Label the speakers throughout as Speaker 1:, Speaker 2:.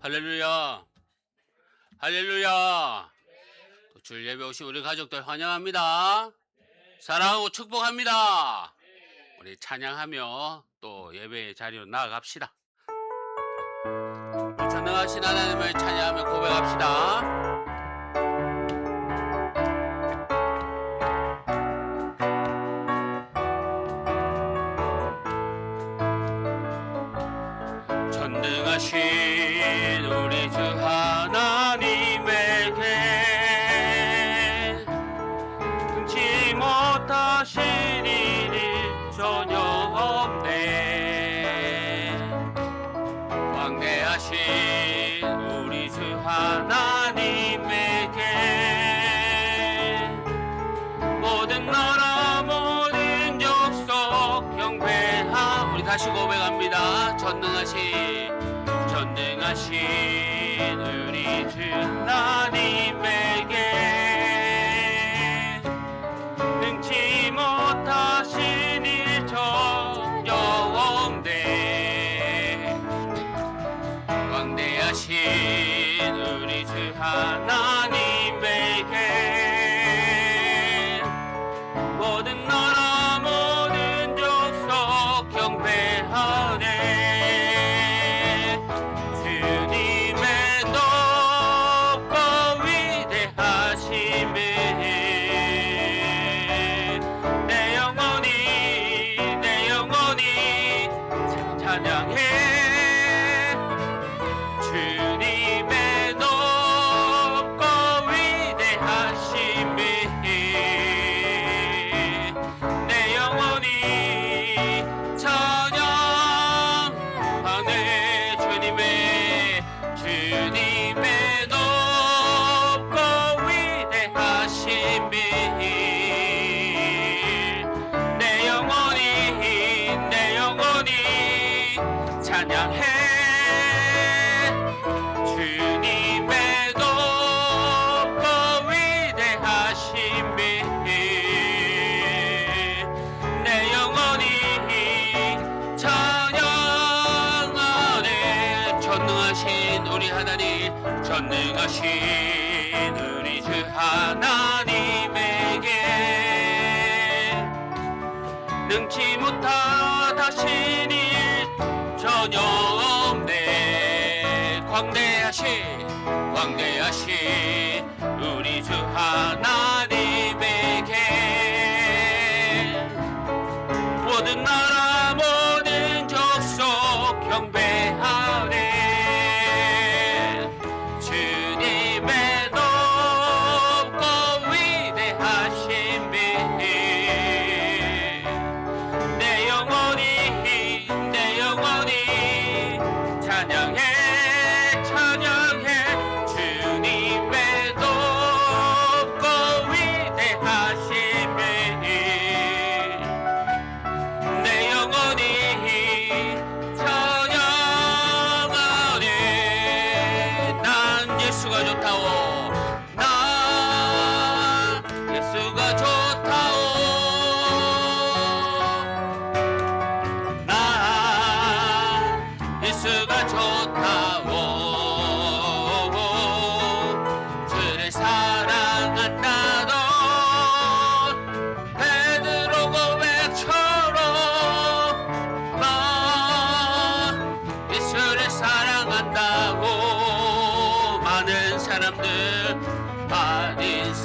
Speaker 1: 할렐루야, 할렐루야. 또 줄 예배 오신 우리 가족들 환영합니다. 사랑하고 축복합니다. 우리 찬양하며 또 예배의 자리로 나아갑시다. 전능하신 하나님을 찬양하며 고백합시다. 전능하신 우리 주 하나님에게 금치 못하신 일이 전혀 없네. 광대하신 우리 주 하나님에게 모든 나라 모든 족속 경배하. 우리 다시 고백합니다. 전능하신 우리 주 하나님에게 능치 못하신 일 전혀 없네. 광대하신 우리 주 하나님에게 모든 나라 모든 족속 경배하네. 전능하신 우리 주 하나님에게 능치 못하신 일 전혀 없네. 광대하신 우리 주 하나님에게 모든 나라 모든 족속 경배하네.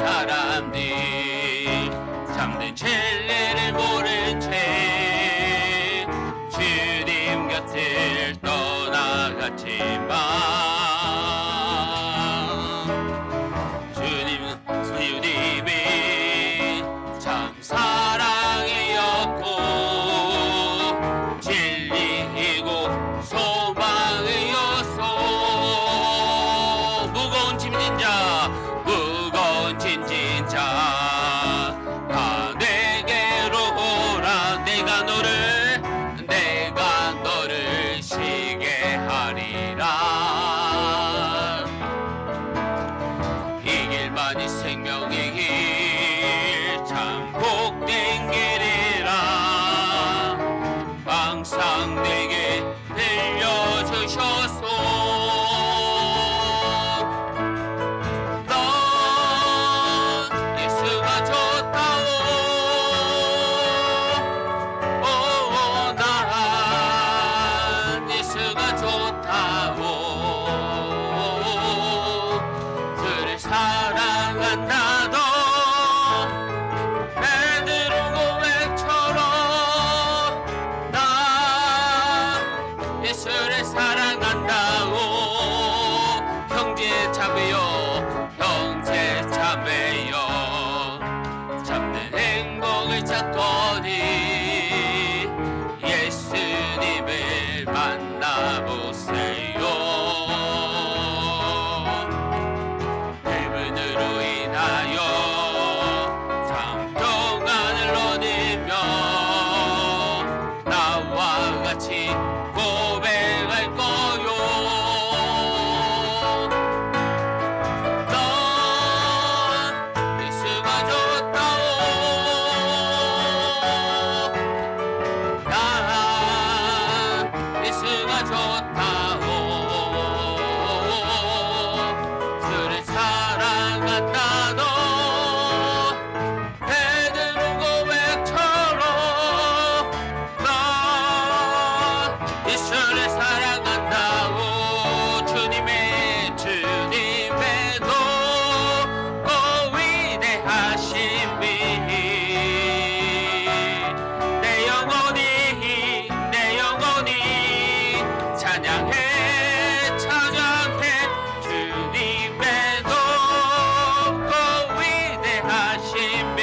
Speaker 1: 사람들 참된 진리를 모른 채 같지만 주님이 참 사랑이었고 진리이고 소망이었소. 무거운 짐진 자 다 내게로 오라. 내가 너를 쉬게 하리라. 이 길만이 생명의 길 참 복된 길이라. 항상 내게 들려주셨소. 넌 예수가 좋다오. 난 예수가 좋다오. 그를 사랑한다던 베드로 고백처럼 난 예수를 사랑한다고. 형제 자매여 참된 행복을 찾거니 예수님을 만나보세요. 그분으로 인하여 참 평안을 얻으며 나와 같이 고백할 거요. 넌 예수가 좋다오. 난 예수가 좋다오. 그를 사랑한다던 베드로 고백처럼 난 예수를 사랑한다고. 주님의 위대하신 비 내 영혼이 찬양해. 주님의 위대하신 비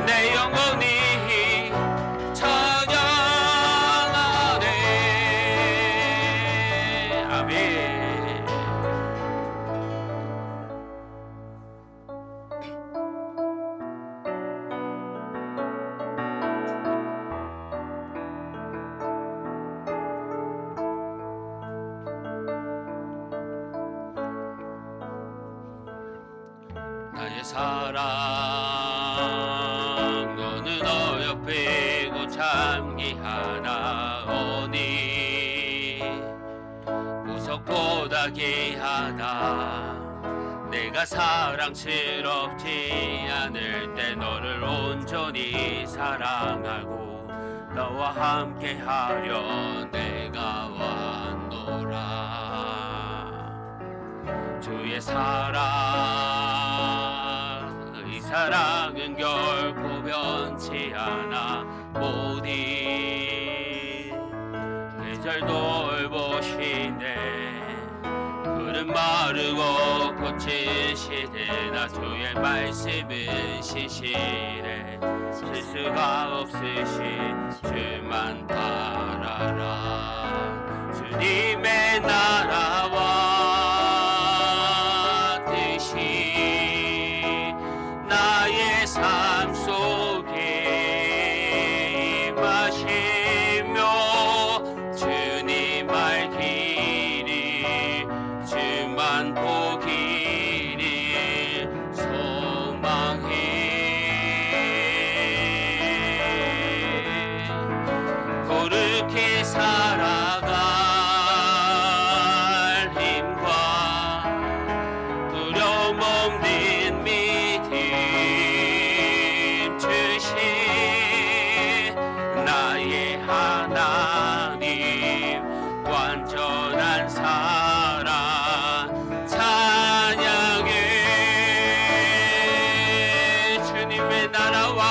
Speaker 1: 내 영혼이 찬양하네. 아멘. 나의 사랑 너는 어여삐고 참기하나오니 무섭고다 귀하다. 내가 사랑스럽지 않을 때 너를 온전히 사랑하고 너와 함께하려 내가 왔노라. 주의 이 사랑은 결코 변치 않아. 모든 계절 돌보시네. 푸른 마르고 꽃이 시대나 주의 말씀은 신실해. 실수가 없으신 주만 바라라. 주님의 나라와 뜻이 나의 삶 속에 임하시며 주님 알기를 주만 보기를 소망해. 거룩히 살아갈 힘과 두려움 없는 믿음 주신 나의 하나님 완전한 사랑 찬양해. 주님의 나라와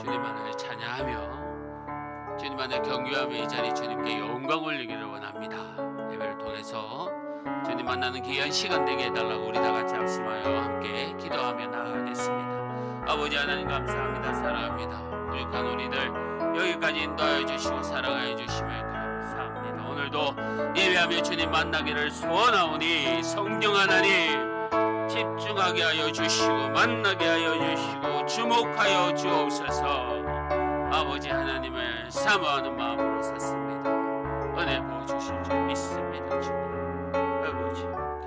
Speaker 1: 주님만을 찬양하며 주님만을 경유하며 이 자리 주님께 영광 올리기를 원합니다. 예배를 통해서 주님 만나는 귀한 시간 되게 해달라고 우리 다 같이 합심하여 함께 기도하며 나아가겠습니다. 아버지 하나님 감사합니다. 사랑합니다. 부족한 우리들 여기까지 인도하여 주시고 사랑하여 주심을 감사합니다. 오늘도 예배하며 주님 만나기를 소원하오니 성령 하나님 집중하게 하여 주시고 만나게 하여 주시고 주목하여 주옵소서. 아버지 하나님을 사모하는 마음으로 섰습니다. 은혜 부어주실 줄 믿습니다. 주님 아버지 감사합니다.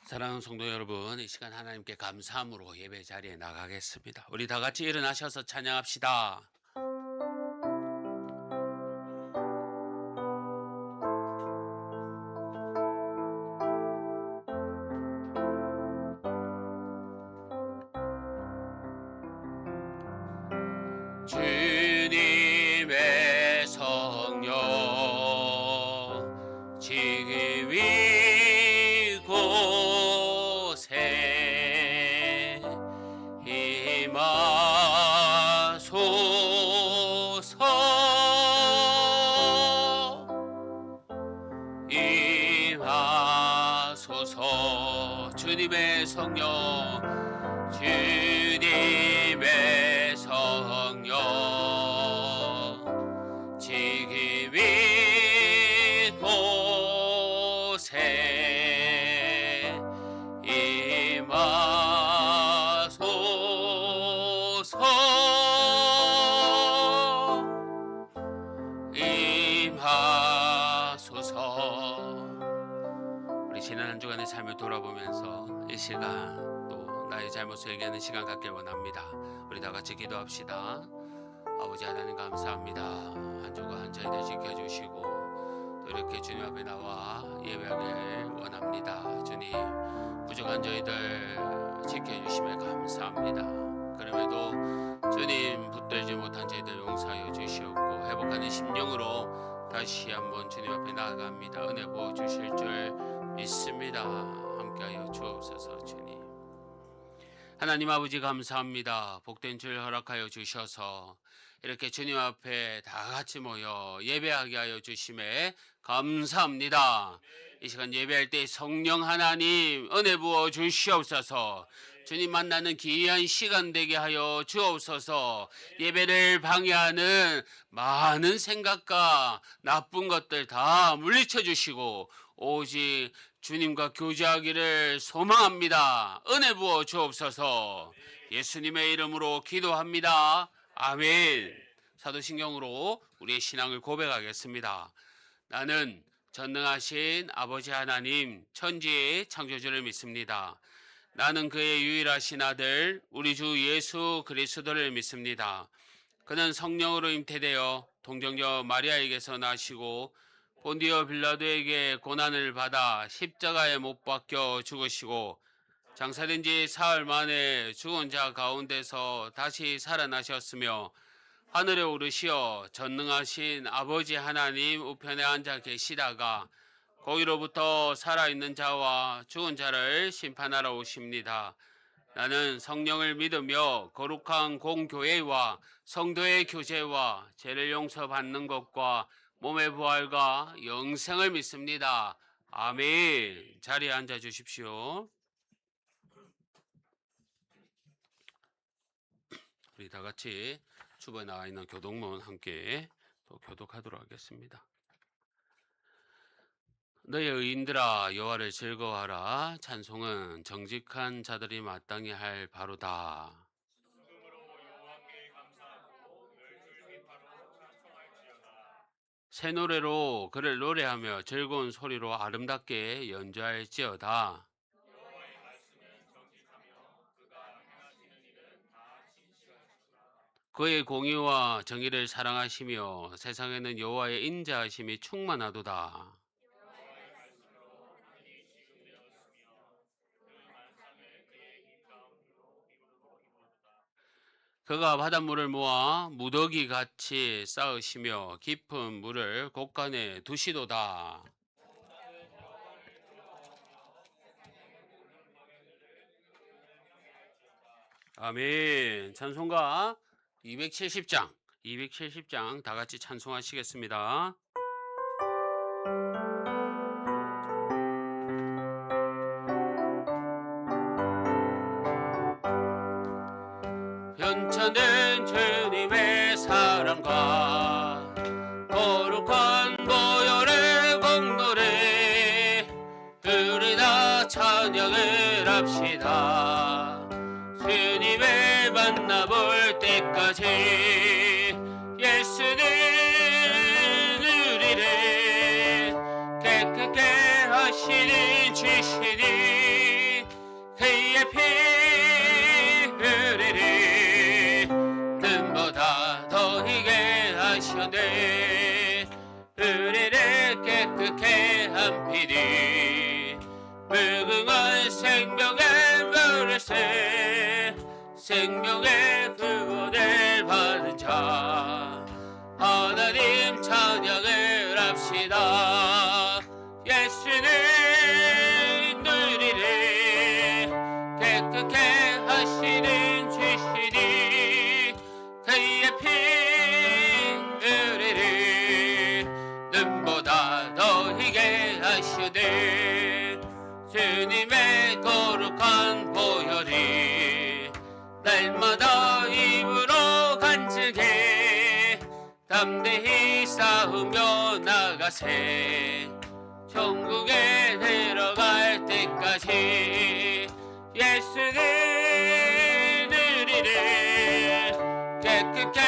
Speaker 1: 사랑하는 성도 여러분, 이 시간 하나님께 감사함으로 예배 자리에 나가겠습니다. 우리 다 같이 일어나셔서 찬양합시다. 주님의 성령 지금 이곳에 임하소서. 주님의 성령 주님의 성령 지금 이곳에 임하소서. 임하소서. 우리 지난 한 주간의 삶을 돌아보면서 이 시간 또 나의 잘못을 얘기하는 시간 갖길 원합니다. 우리 다 같이 기도합시다. 아버지 하나님 감사합니다. 한 주간 저희들 지켜주시고 또 이렇게 주님 앞에 나와 예배하길 원합니다. 주님 부족한 저희들 지켜주심에 감사합니다. 그럼에도 주님 붙들지 못한 저희들 용서하여 주시옵고 회복하는 심령으로 다시 한번 주님 앞에 나아갑니다. 은혜 부어 주실 줄 믿습니다. 함께하여 주옵소서. 주님 하나님 아버지 감사합니다. 복된 줄 허락하여 주셔서 이렇게 주님 앞에 다 같이 모여 예배하게 하여 주심에 감사합니다. 이 시간 예배할 때 성령 하나님 은혜 부어 주시옵소서. 주님 만나는 귀한 시간 되게 하여 주옵소서. 예배를 방해하는 많은 생각과 나쁜 것들 다 물리쳐 주시고 오직 주님과 교제하기를 소망합니다. 은혜 부어 주옵소서. 예수님의 이름으로 기도합니다. 아멘. 사도신경으로 우리의 신앙을 고백하겠습니다. 나는 전능하신 아버지 하나님 천지의 창조주를 믿습니다. 나는 그의 유일하신 아들 우리 주 예수 그리스도를 믿습니다. 그는 성령으로 잉태되어 동정녀 마리아에게서 나시고 본디오 빌라도에게 고난을 받아 십자가에 못 박혀 죽으시고 장사된 지 사흘 만에 죽은 자 가운데서 다시 살아나셨으며 하늘에 오르시어 전능하신 아버지 하나님 우편에 앉아 계시다가 거기로부터 살아있는 자와 죽은 자를 심판하러 오십니다. 나는 성령을 믿으며 거룩한 공교회와 성도의 교제와 죄를 용서받는 것과 몸의 부활과 영생을 믿습니다. 아멘. 자리에 앉아 주십시오. 우리 다 같이 주변에 나와 있는 교독문 함께 또 교독하도록 하겠습니다. 너희 의인들아 여호와를 즐거워하라. 찬송은 정직한 자들이 마땅히 할 바로다. 새 노래로 그를 노래하며 즐거운 소리로 아름답게 연주할지어다. 그의 공의와 정의를 사랑하시며 세상에는 여호와의 인자하심이 충만하도다. 그가 바닷물을 모아 무더기 같이 쌓으시며 깊은 물을 곳간에 두시도다. 아멘. 찬송가 270장, 270장 다 같이 찬송하시겠습니다. 변천된 주님의 사랑과 거룩한 보혈의 공로를 우리 다 찬양을 합시다. 주님을 만나볼 때까지 예수는 우리를 깨끗게 하시는 주시니 그의 피 우리를 눈보다 더 희게 하셨네. 우리를 깨끗게 한 피니 무궁한 생명의 물새 생명의 구원을 받은 자 하나님 찬양을 합시다. 예수는 우리를 깨끗게 하시는 주시니 그의 피 우리를 눈보다 더 희게 하시네. 주님의 거룩한 보혈이 날마다 입으로 간증해 담대히 싸우며 나가세. 천국에 들어갈 때까지 예수는 우리를 깨끗게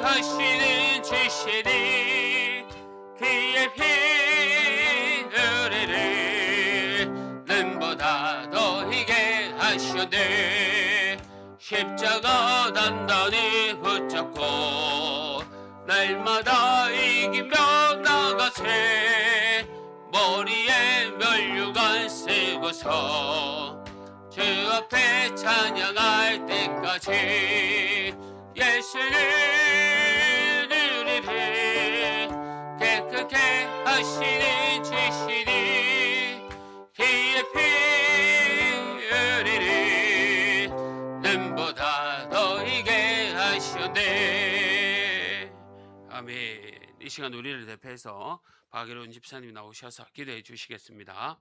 Speaker 1: 하시는 주시니 그의 피 우리를 눈보다 더 희게 하시네. 십자가 단단히 붙잡고 날마다 이기며 나가세. 머리에 면류관 쓰고서 주 앞에 찬양할 때까지 예수는 우리를 깨끗게 하시는 주시니 그의 피 우리를 눈보다 더 희게 하시네. 아멘. 이 시간 우리를 대표해서 박예론 집사님 나오셔서 기도해 주시겠습니다.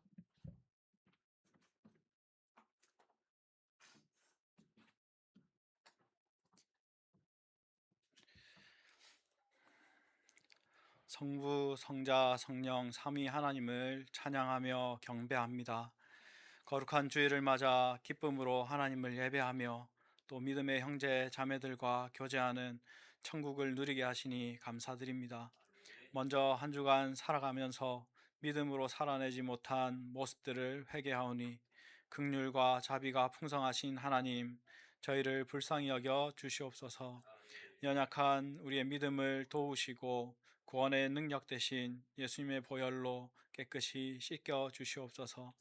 Speaker 2: 성부, 성자, 성령 삼위 하나님을 찬양하며 경배합니다. 거룩한 주일을 맞아 기쁨으로 하나님을 예배하며 또 믿음의 형제 자매들과 교제하는 천국을 누리게 하시니 감사드립니다. 먼저 한 주간 살아가면서 믿음으로 살아내지 못한 모습들을 회개하오니 긍휼과 자비가 풍성하신 하나님, 저희를 불쌍히 여겨 주시옵소서. 연약한 우리의 믿음을 도우시고 구원의 능력 대신 예수님의 보혈로 깨끗이 씻겨 주시옵소서.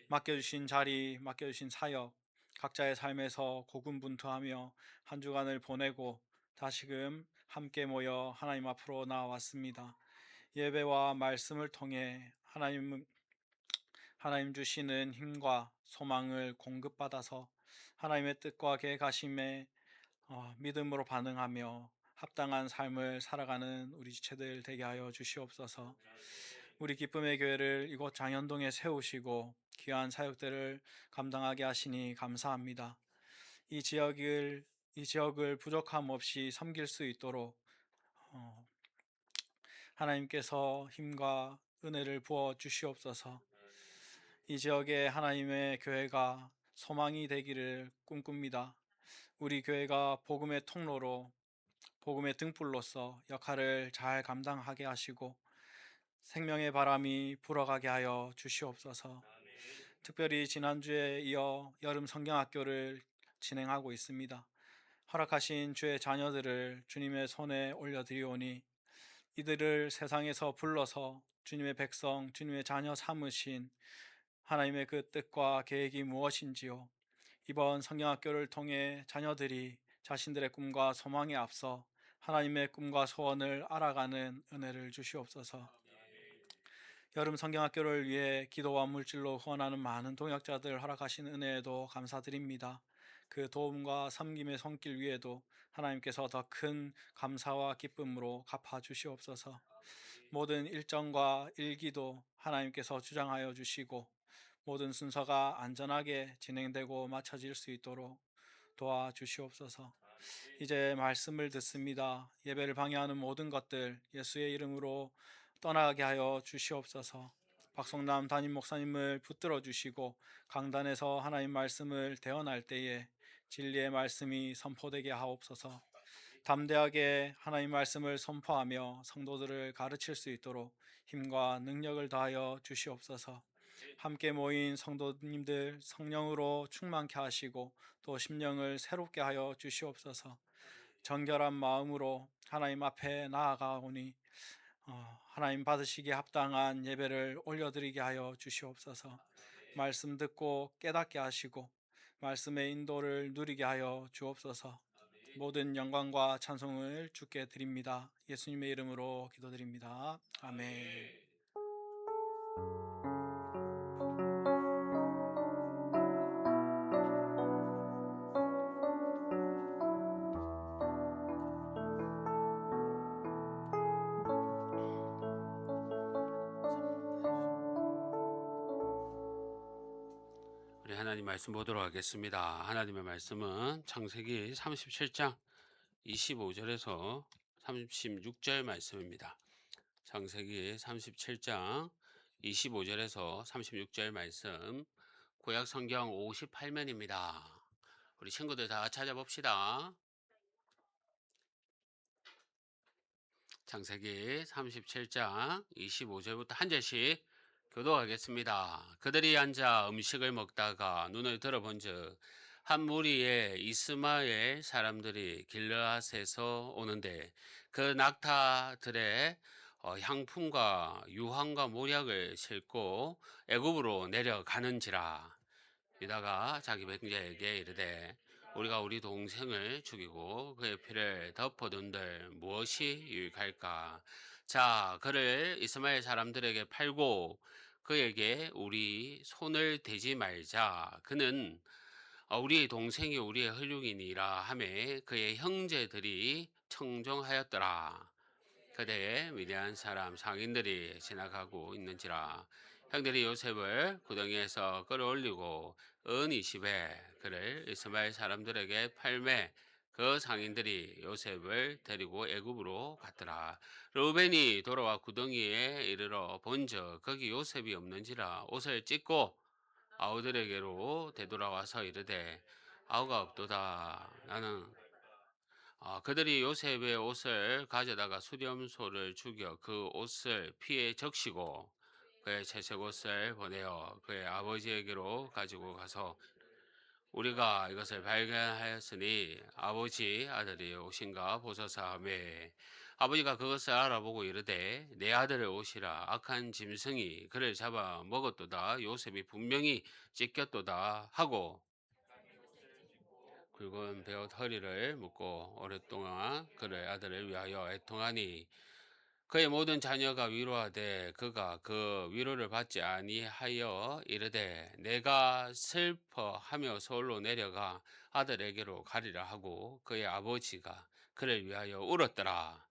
Speaker 2: 맡겨주신 자리, 맡겨주신 사역, 각자의 삶에서 고군분투하며 한 주간을 보내고 다시금 함께 모여 하나님 앞으로 나왔습니다. 예배와 말씀을 통해 하나님 주시는 힘과 소망을 공급받아서 하나님의 뜻과 계획하심에 믿음으로 반응하며 합당한 삶을 살아가는 우리 지체들 되게 하여 주시옵소서. 우리 기쁨의 교회를 이곳 장현동에 세우시고 귀한 사역들을 감당하게 하시니 감사합니다. 이 지역을 부족함 없이 섬길 수 있도록 하나님께서 힘과 은혜를 부어 주시옵소서. 이 지역에 하나님의 교회가 소망이 되기를 꿈꿉니다. 우리 교회가 복음의 통로로, 복음의 등불로서 역할을 잘 감당하게 하시고 생명의 바람이 불어가게 하여 주시옵소서. 특별히 지난주에 이어 여름 성경학교를 진행하고 있습니다. 허락하신 주의 자녀들을 주님의 손에 올려드리오니 이들을 세상에서 불러서 주님의 백성, 주님의 자녀 삼으신 하나님의 그 뜻과 계획이 무엇인지요, 이번 성경학교를 통해 자녀들이 자신들의 꿈과 소망에 앞서 하나님의 꿈과 소원을 알아가는 은혜를 주시옵소서. 여름 성경학교를 위해 기도와 물질로 후원하는 많은 동역자들 허락하신 은혜에도 감사드립니다. 그 도움과 섬김의 손길 위에도 하나님께서 더 큰 감사와 기쁨으로 갚아 주시옵소서. 모든 일정과 일기도 하나님께서 주장하여 주시고 모든 순서가 안전하게 진행되고 마쳐질 수 있도록 도와주시옵소서. 이제 말씀을 듣습니다. 예배를 방해하는 모든 것들 예수의 이름으로 떠나게 하여 주시옵소서. 박성남 담임 목사님을 붙들어 주시고 강단에서 하나님 말씀을 대언할 때에 진리의 말씀이 선포되게 하옵소서. 담대하게 하나님 말씀을 선포하며 성도들을 가르칠 수 있도록 힘과 능력을 다하여 주시옵소서. 함께 모인 성도님들 성령으로 충만케 하시고 또 심령을 새롭게 하여 주시옵소서. 정결한 마음으로 하나님 앞에 나아가오니 하나님 받으시기에 합당한 예배를 올려드리게 하여 주시옵소서. 말씀 듣고 깨닫게 하시고 말씀의 인도를 누리게 하여 주옵소서. 모든 영광과 찬송을 주께 드립니다. 예수님의 이름으로 기도드립니다. 아멘.
Speaker 1: 우리 하나님 말씀 보도록 하겠습니다. 하나님의 말씀은 창세기 37장 25절에서 36절 말씀입니다. 창세기 37장 25절에서 36절 말씀, 구약 성경 58면입니다. 우리 친구들 다 찾아봅시다. 창세기 37장 25절부터 한 절씩 교도하겠습니다. 그들이 앉아 음식을 먹다가 눈을 들어본즉 한 무리의 이스마엘 사람들이 길르앗에서 오는데 그 낙타들의 향품과 유황과 모략을 싣고 애굽으로 내려가는지라. 유다가 자기 백제에게 이르되 우리가 우리 동생을 죽이고 그의 피를 덮어둔들 무엇이 유익할까? 자, 그를 이스마엘 사람들에게 팔고 그에게 우리 손을 대지 말자. 그는 우리의 동생이 우리의 혈육이니라 하매 그의 형제들이 청종하였더라. 그대의 위대한 사람 상인들이 지나가고 있는지라. 형들이 요셉을 구덩이에서 끌어올리고 은 20에 그를 이스마엘 사람들에게 팔매 그 상인들이 요셉을 데리고 애굽으로 갔더라. 르우벤이 돌아와 구덩이에 이르러 본즉 거기 요셉이 없는지라 옷을 찢고 아우들에게로 되돌아와서 이르되 아우가 없도다. 나는 그들이 요셉의 옷을 가져다가 수렴소를 죽여 그 옷을 피에 적시고 그의 채색 옷을 보내어 그의 아버지에게로 가지고 가서 우리가 이것을 발견하였으니 아버지 아들이 옷인가 보소서 하며 아버지가 그것을 알아보고 이르되 내 아들의 옷이라 악한 짐승이 그를 잡아 먹었도다. 요셉이 분명히 찢겼도다 하고 굵은 베옷 허리를 묶고 오랫동안 그의 아들을 위하여 애통하니 그의 모든 자녀가 위로하되 그가 그 위로를 받지 아니하여 이르되 내가 슬퍼하며 서울로 내려가 아들에게로 가리라 하고 그의 아버지가 그를 위하여 울었더라.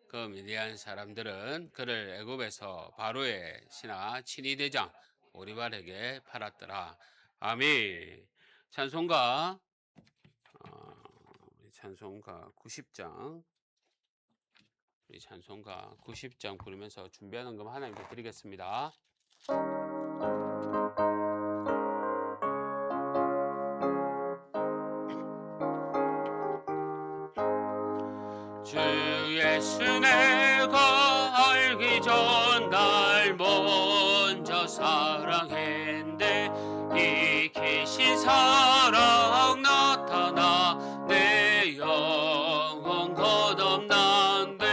Speaker 1: 그 미디안 사람들은 그를 애굽에서 바로의 신하 친위대장 오리발에게 팔았더라. 아멘. 찬송가 찬송가 90장 우리 찬송가 90장 부르면서 준비하는 것 하나님께 드리겠습니다. 주 예수 내가 알기 전 날 먼저 사랑했는데 이 계신 사랑 나타나 내 영혼 거듭난데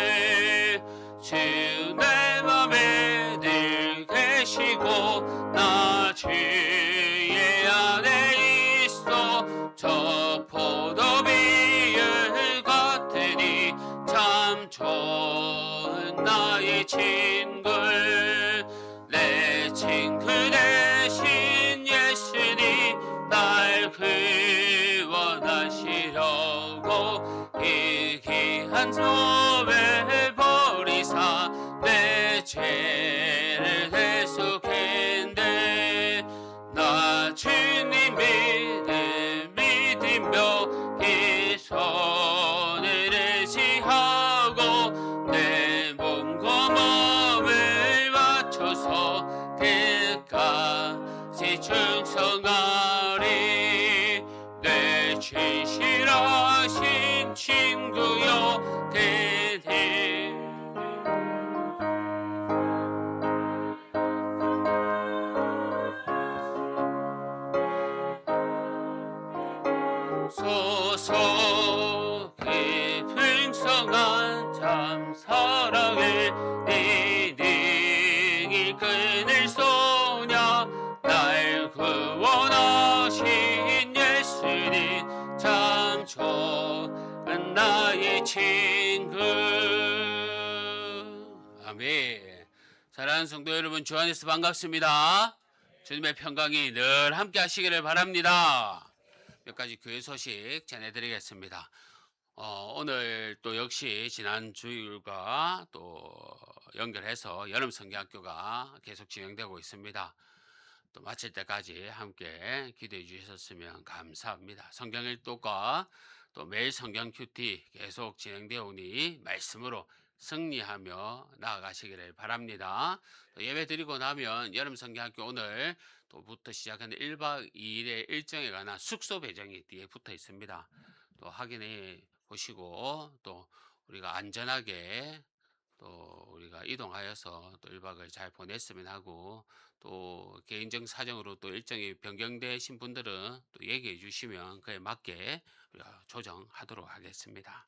Speaker 1: 주 내 맘에 늘 계시고 나 주의 안에 있어 저 포도비에 참 좋은 나의 친구 내 친구 대신 예수님 날 구원하시려고 이 귀한 소외 버리사 내 죄를 대속했네 나 주님 믿으며 이 손을 의지하고 내 몸과 마음을 맞춰서 끝까지 충성하리 내 진실하신 친구여 되리 소소 깊은 성한 참 사랑을 네 능히 끊을 소냐 날 구원하신 예수님 참 좋은 나의 친구 아멘. 사랑하는 성도 여러분 주 안에서 반갑습니다. 주님의 평강이 늘 함께 하시기를 바랍니다. 몇 가지 교회 소식 전해드리겠습니다. 오늘 또 역시 지난 주일과 또 연결해서 여름 성경학교가 계속 진행되고 있습니다. 또 마칠 때까지 함께 기도해 주셨으면 감사합니다. 성경 일독과 또 매일 성경 큐티 계속 진행되어 오니 말씀으로 승리하며 나아가시기를 바랍니다. 예배 드리고 나면 여름 성경학교 오늘 또부터 시작하는 1박 2일의 일정에 관한 숙소 배정이 뒤에 붙어 있습니다. 또 확인해 보시고 또 우리가 안전하게 또 우리가 이동하여서 또 1박을 잘 보냈으면 하고 또 개인적 사정으로 또 일정이 변경되신 분들은 또 얘기해 주시면 그에 맞게 우리가 조정하도록 하겠습니다.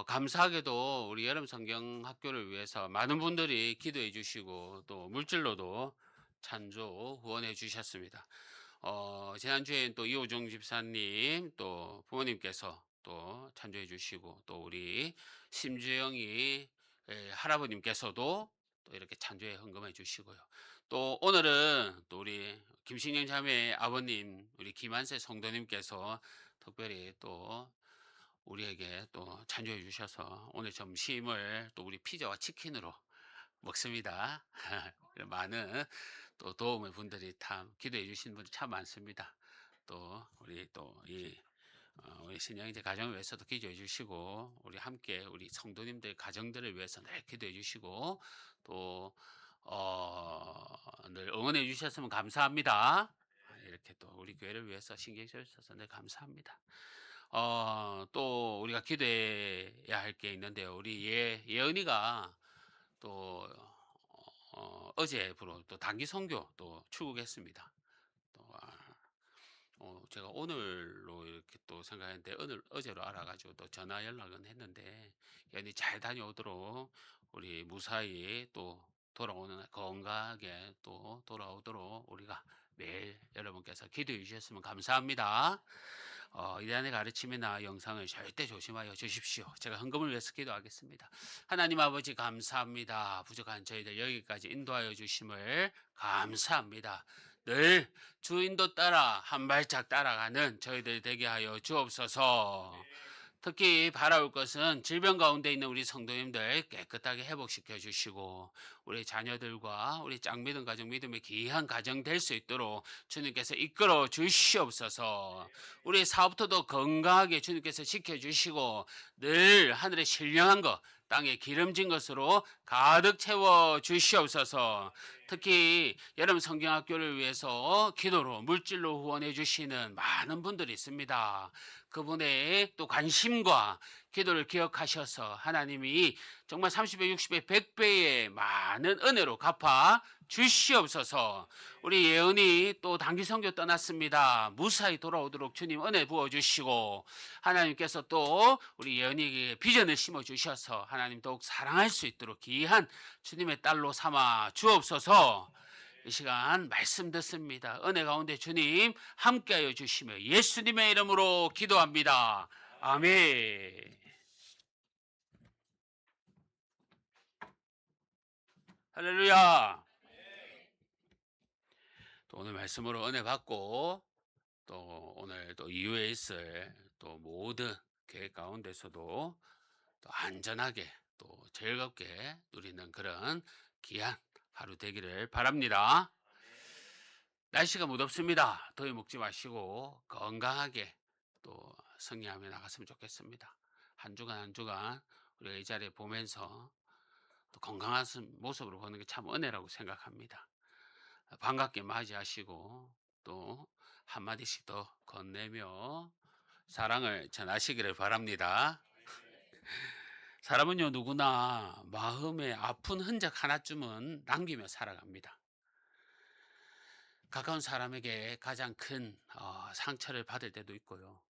Speaker 1: 감사하게도 우리 여름 성경 학교를 위해서 많은 분들이 기도해 주시고 또 물질로도 찬조 후원해 주셨습니다. 지난주엔 또 이호종 집사님 또 부모님께서 또 찬조해 주시고 또 우리 심주영이 할아버님께서도 또 이렇게 찬조에 헌금해 주시고요. 또 오늘은 또 우리 김신영 자매 아버님 우리 김한세 성도님께서 특별히 또 우리에게 또 찬조해 주셔서 오늘 점심을 또 우리 피자와 치킨으로 먹습니다. 많은 또 도움의 분들이 참 기도해 주시는 분들 참 많습니다. 또 우리 우리 신영이제 가정을 위해서도 기도해 주시고 우리 함께 우리 성도님들 가정들을 위해서 늘 기도해 주시고 또 늘 응원해 주셨으면 감사합니다. 이렇게 또 우리 교회를 위해서 신경 써 주셔서 늘 감사합니다. 또 우리가 기도해야 할 게 있는데요. 우리 예은이가 또 어제부로 또 단기 선교 또 출국했습니다. 또 제가 오늘로 이렇게 또 생각했는데 어제로 알아가지고 또 전화 연락은 했는데 예은이 잘 다녀오도록 우리 무사히 또 돌아오는 날 건강하게 또 돌아오도록 우리가 매일 여러분께서 기도해 주셨으면 감사합니다. 이단의 가르침이나 영상을 절대 조심하여 주십시오. 제가 헌금을 위해서 기도하겠습니다. 하나님 아버지 감사합니다. 부족한 저희들 여기까지 인도하여 주심을 감사합니다. 늘 주 인도 따라 한 발짝 따라가는 저희들 되게 하여 주옵소서. 특히 바라올 것은 질병 가운데 있는 우리 성도님들 깨끗하게 회복시켜 주시고 우리 자녀들과 우리 짝믿음 가정 믿음의 귀한 가정 될 수 있도록 주님께서 이끌어 주시옵소서. 우리 사업터도 건강하게 주님께서 지켜주시고 늘 하늘에 신령한 것 땅에 기름진 것으로 가득 채워 주시옵소서. 특히 여름 성경학교를 위해서 기도로 물질로 후원해 주시는 많은 분들이 있습니다. 그분의 또 관심과 기도를 기억하셔서 하나님이 정말 30배, 60배, 100배의 많은 은혜로 갚아 주시옵소서. 우리 예은이 또 단기 선교 떠났습니다. 무사히 돌아오도록 주님 은혜 부어 주시고 하나님께서 또 우리 예은이에게 비전을 심어 주셔서 하나님 더욱 사랑할 수 있도록 귀한 주님의 딸로 삼아 주옵소서. 이 시간 말씀 듣습니다. 은혜 가운데 주님 함께하여 주시며 예수님의 이름으로 기도합니다. 아멘. 할렐루야. 또 오늘 말씀으로 은혜 받고 또 오늘 또 이후에 있을 또 모든 계획 가운데서도 또 안전하게 또 즐겁게 누리는 그런 귀한 하루 되기를 바랍니다. 날씨가 무덥습니다. 더위 먹지 마시고 건강하게 또 승리하며 나갔으면 좋겠습니다. 한 주간 한 주간 우리가 이 자리에 보면서 또 건강한 모습으로 보는 게 참 은혜라고 생각합니다. 반갑게 맞이하시고 또 한마디씩 더 건네며 사랑을 전하시기를 바랍니다. 사람은요, 누구나 마음에 아픈 흔적 하나쯤은 남기며 살아갑니다. 가까운 사람에게 가장 큰 상처를 받을 때도 있고요.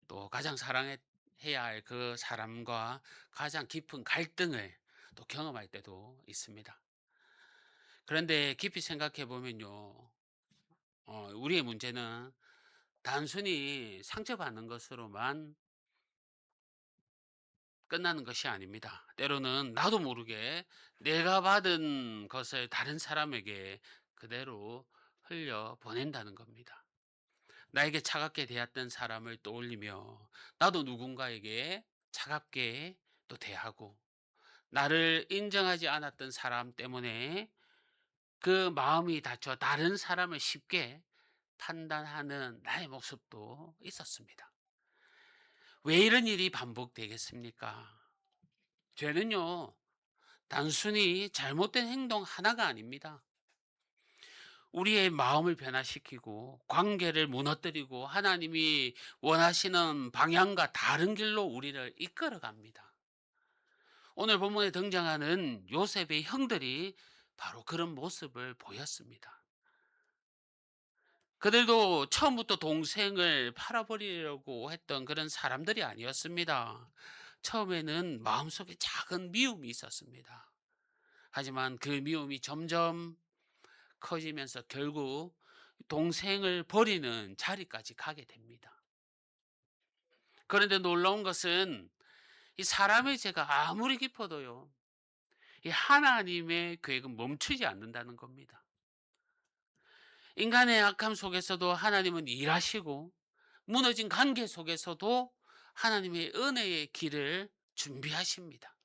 Speaker 1: 또 가장 사랑해야 할 그 사람과 가장 깊은 갈등을 또 경험할 때도 있습니다. 그런데 깊이 생각해 보면요, 우리의 문제는 단순히 상처받는 것으로만 끝나는 것이 아닙니다. 때로는 나도 모르게 내가 받은 것을 다른 사람에게 그대로 흘려 보낸다는 겁니다. 나에게 차갑게 대했던 사람을 떠올리며 나도 누군가에게 차갑게 또 대하고, 나를 인정하지 않았던 사람 때문에 그 마음이 다쳐 다른 사람을 쉽게 판단하는 나의 모습도 있었습니다. 왜 이런 일이 반복되겠습니까? 죄는요, 단순히 잘못된 행동 하나가 아닙니다. 우리의 마음을 변화시키고 관계를 무너뜨리고 하나님이 원하시는 방향과 다른 길로 우리를 이끌어 갑니다. 오늘 본문에 등장하는 요셉의 형들이 바로 그런 모습을 보였습니다. 그들도 처음부터 동생을 팔아버리려고 했던 그런 사람들이 아니었습니다. 처음에는 마음속에 작은 미움이 있었습니다. 하지만 그 미움이 점점 커지면서 결국 동생을 버리는 자리까지 가게 됩니다. 그런데 놀라운 것은 이 사람의 죄가 아무리 깊어도요, 이 하나님의 계획은 멈추지 않는다는 겁니다. 인간의 악함 속에서도 하나님은 일하시고, 무너진 관계 속에서도 하나님의 은혜의 길을 준비하십니다.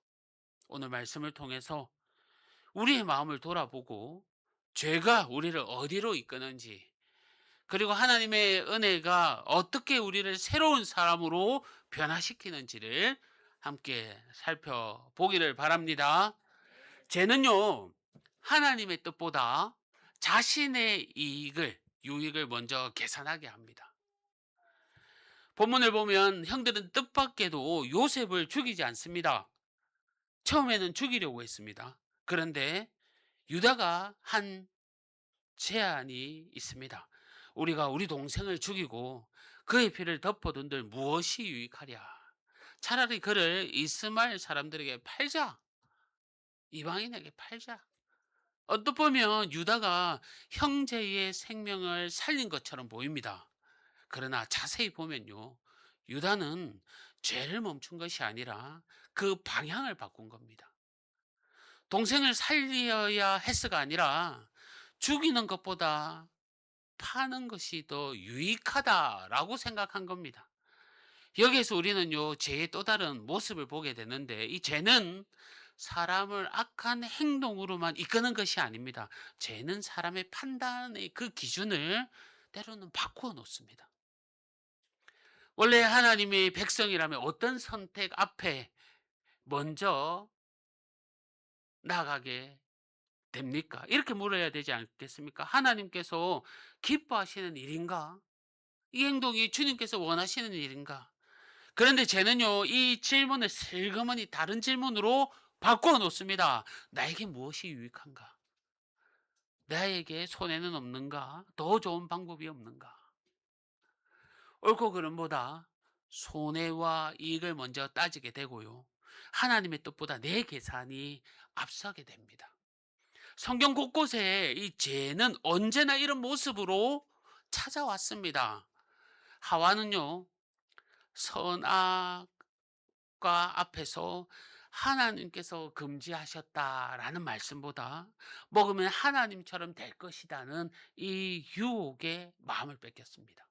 Speaker 1: 오늘 말씀을 통해서 우리의 마음을 돌아보고 죄가 우리를 어디로 이끄는지, 그리고 하나님의 은혜가 어떻게 우리를 새로운 사람으로 변화시키는지를 함께 살펴보기를 바랍니다. 죄는요, 하나님의 뜻보다 자신의 유익을 먼저 계산하게 합니다. 본문을 보면 형들은 뜻밖에도 요셉을 죽이지 않습니다. 처음에는 죽이려고 했습니다. 그런데 유다가 한 제안이 있습니다. 우리가 우리 동생을 죽이고 그의 피를 덮어둔들 무엇이 유익하랴? 차라리 그를 이스마엘 사람들에게 팔자. 이방인에게 팔자. 어떻게 보면 유다가 형제의 생명을 살린 것처럼 보입니다. 그러나 자세히 보면요, 유다는 죄를 멈춘 것이 아니라 그 방향을 바꾼 겁니다. 동생을 살려야 했어가 아니라 죽이는 것보다 파는 것이 더 유익하다라고 생각한 겁니다. 여기에서 우리는요, 죄의 또 다른 모습을 보게 되는데, 이 죄는 사람을 악한 행동으로만 이끄는 것이 아닙니다. 죄는 사람의 판단의 그 기준을 때로는 바꾸어 놓습니다. 원래 하나님의 백성이라면 어떤 선택 앞에 먼저 나가게 됩니까? 이렇게 물어야 되지 않겠습니까? 하나님께서 기뻐하시는 일인가? 이 행동이 주님께서 원하시는 일인가? 그런데 쟤는요, 이 질문을 슬그머니 다른 질문으로 바꾸어 놓습니다. 나에게 무엇이 유익한가? 나에게 손해는 없는가? 더 좋은 방법이 없는가? 옳고 그름보다 손해와 이익을 먼저 따지게 되고요, 하나님의 뜻보다 내 계산이 앞서게 됩니다. 성경 곳곳에 이 죄는 언제나 이런 모습으로 찾아왔습니다. 하와는요, 선악과 앞에서 하나님께서 금지하셨다라는 말씀보다 먹으면 하나님처럼 될 것이라는 이 유혹에 마음을 뺏겼습니다.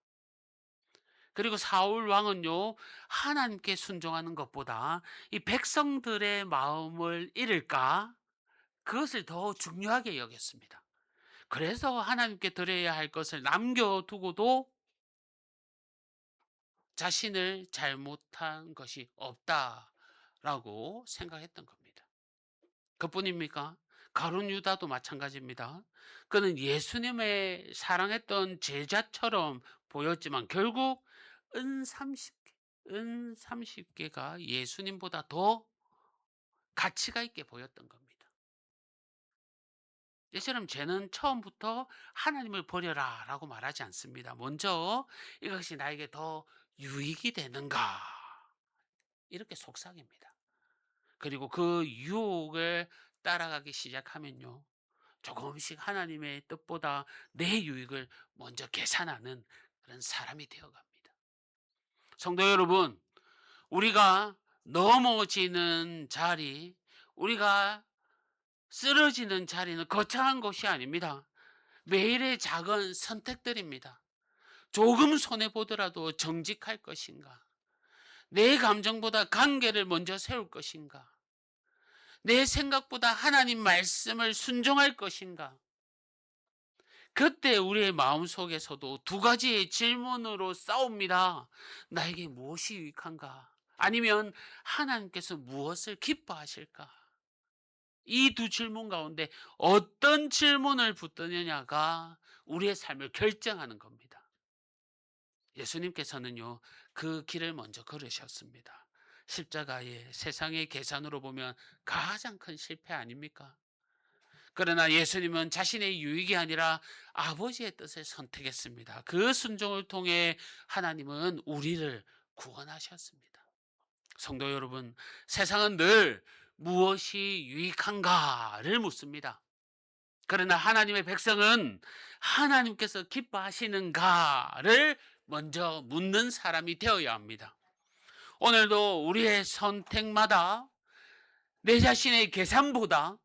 Speaker 1: 그리고 사울 왕은요, 하나님께 순종하는 것보다 이 백성들의 마음을 잃을까? 그것을 더 중요하게 여겼습니다. 그래서 하나님께 드려야 할 것을 남겨두고도 자신을 잘못한 것이 없다라고 생각했던 겁니다. 그뿐입니까? 가룟 유다도 마찬가지입니다. 그는 예수님의 사랑했던 제자처럼 보였지만 결국 은 30개, 은 30개가 예수님보다 더 가치가 있게 보였던 겁니다. 이처럼 죄는 처음부터 하나님을 버려라 라고 말하지 않습니다. 먼저 이것이 나에게 더 유익이 되는가 이렇게 속삭입니다. 그리고 그 유혹을 따라가기 시작하면요, 조금씩 하나님의 뜻보다 내 유익을 먼저 계산하는 그런 사람이 되어갑니다. 성도 여러분, 우리가 넘어지는 자리, 우리가 쓰러지는 자리는 거창한 것이 아닙니다. 매일의 작은 선택들입니다. 조금 손해보더라도 정직할 것인가? 내 감정보다 관계를 먼저 세울 것인가? 내 생각보다 하나님 말씀을 순종할 것인가? 그때 우리의 마음속에서도 두 가지의 질문으로 싸웁니다. 나에게 무엇이 유익한가? 아니면 하나님께서 무엇을 기뻐하실까? 이 두 질문 가운데 어떤 질문을 붙드느냐가 우리의 삶을 결정하는 겁니다. 예수님께서는요, 그 길을 먼저 걸으셨습니다. 십자가의 세상의 계산으로 보면 가장 큰 실패 아닙니까? 그러나 예수님은 자신의 유익이 아니라 아버지의 뜻을 선택했습니다. 그 순종을 통해 하나님은 우리를 구원하셨습니다. 성도 여러분, 세상은 늘 무엇이 유익한가를 묻습니다. 그러나 하나님의 백성은 하나님께서 기뻐하시는가를 먼저 묻는 사람이 되어야 합니다. 오늘도 우리의 선택마다 내 자신의 계산보다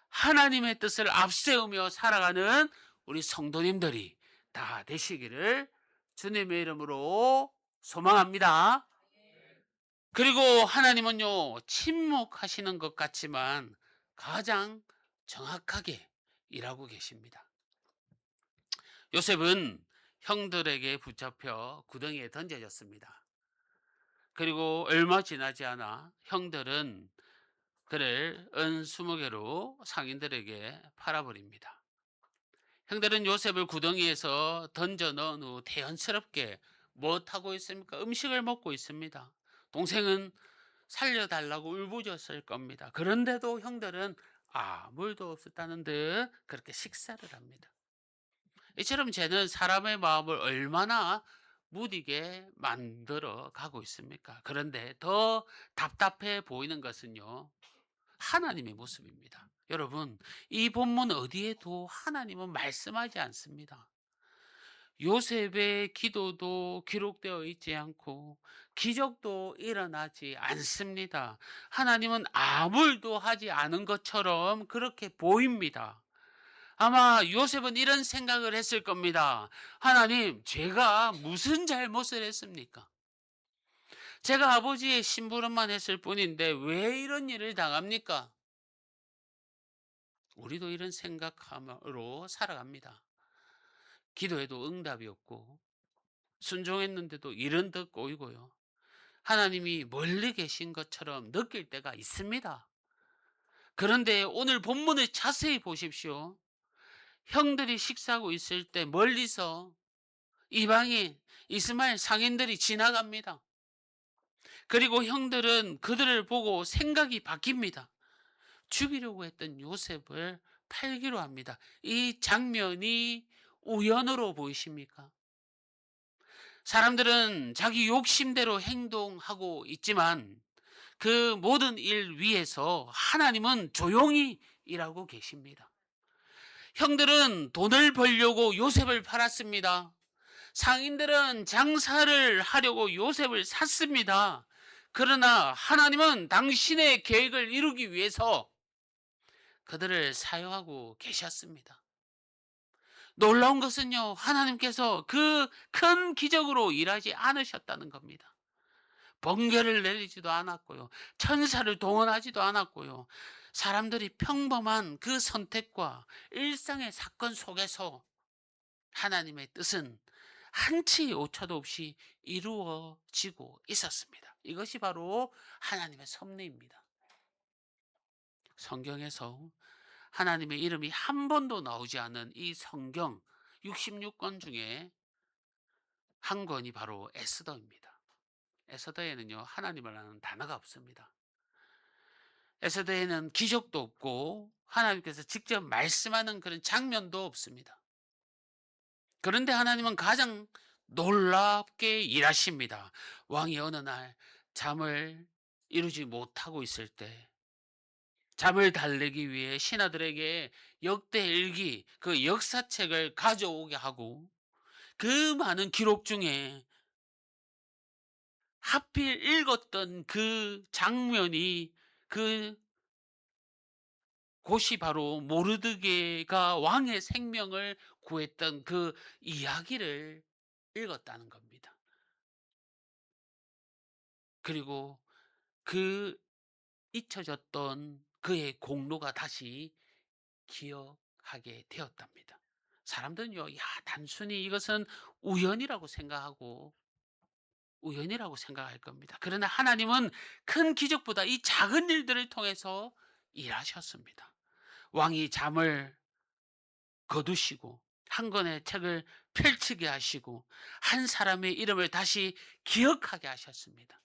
Speaker 1: 하나님의 뜻을 앞세우며 살아가는 우리 성도님들이 다 되시기를 주님의 이름으로 소망합니다. 그리고 하나님은요, 침묵하시는 것 같지만 가장 정확하게 일하고 계십니다. 요셉은 형들에게 붙잡혀 구덩이에 던져졌습니다. 그리고 얼마 지나지 않아 형들은 그를 은 20개로 상인들에게 팔아버립니다. 형들은 요셉을 구덩이에서 던져 넣은 후 태연스럽게 무엇하고 있습니까? 음식을 먹고 있습니다. 동생은 살려달라고 울부짖었을 겁니다. 그런데도 형들은 아무 일도 없었다는 듯 그렇게 식사를 합니다. 이처럼 죄는 사람의 마음을 얼마나 무디게 만들어 가고 있습니까? 그런데 더 답답해 보이는 것은요, 하나님의 모습입니다. 여러분, 이 본문 어디에도 하나님은 말씀하지 않습니다. 요셉의 기도도 기록되어 있지 않고 기적도 일어나지 않습니다. 하나님은 아무 일도 하지 않은 것처럼 그렇게 보입니다. 아마 요셉은 이런 생각을 했을 겁니다. 하나님, 제가 무슨 잘못을 했습니까? 제가 아버지의 심부름만 했을 뿐인데 왜 이런 일을 당합니까? 우리도 이런 생각으로 살아갑니다. 기도해도 응답이 없고 순종했는데도 이런 듯 꼬이고요. 하나님이 멀리 계신 것처럼 느낄 때가 있습니다. 그런데 오늘 본문을 자세히 보십시오. 형들이 식사하고 있을 때 멀리서 이방인 이스마엘 상인들이 지나갑니다. 그리고 형들은 그들을 보고 생각이 바뀝니다. 죽이려고 했던 요셉을 팔기로 합니다. 이 장면이 우연으로 보이십니까? 사람들은 자기 욕심대로 행동하고 있지만 그 모든 일 위에서 하나님은 조용히 일하고 계십니다. 형들은 돈을 벌려고 요셉을 팔았습니다. 상인들은 장사를 하려고 요셉을 샀습니다. 그러나 하나님은 당신의 계획을 이루기 위해서 그들을 사용하고 계셨습니다. 놀라운 것은요, 하나님께서 그 큰 기적으로 일하지 않으셨다는 겁니다. 번개를 내리지도 않았고요, 천사를 동원하지도 않았고요, 사람들이 평범한 그 선택과 일상의 사건 속에서 하나님의 뜻은 한치 오차도 없이 이루어지고 있었습니다. 이것이 바로 하나님의 섭리입니다. 성경에서 하나님의 이름이 한 번도 나오지 않은 이 성경 66권 중에 한 권이 바로 에스더입니다. 에스더에는요, 하나님을 아는 단어가 없습니다. 에스더에는 기적도 없고 하나님께서 직접 말씀하는 그런 장면도 없습니다. 그런데 하나님은 가장 놀랍게 일하십니다. 왕이 어느 날 잠을 이루지 못하고 있을 때 잠을 달래기 위해 신하들에게 역대일기 그 역사책을 가져오게 하고, 그 많은 기록 중에 하필 읽었던 그 장면이, 그 곳이 바로 모르드게가 왕의 생명을 구했던 그 이야기를 읽었다는 겁니다. 그리고 그 잊혀졌던 그의 공로가 다시 기억하게 되었답니다. 사람들은요, 야, 단순히 이것은 우연이라고 생각하고 우연이라고 생각할 겁니다. 그러나 하나님은 큰 기적보다 이 작은 일들을 통해서 일하셨습니다. 왕이 잠을 거두시고 한 권의 책을 펼치게 하시고 한 사람의 이름을 다시 기억하게 하셨습니다.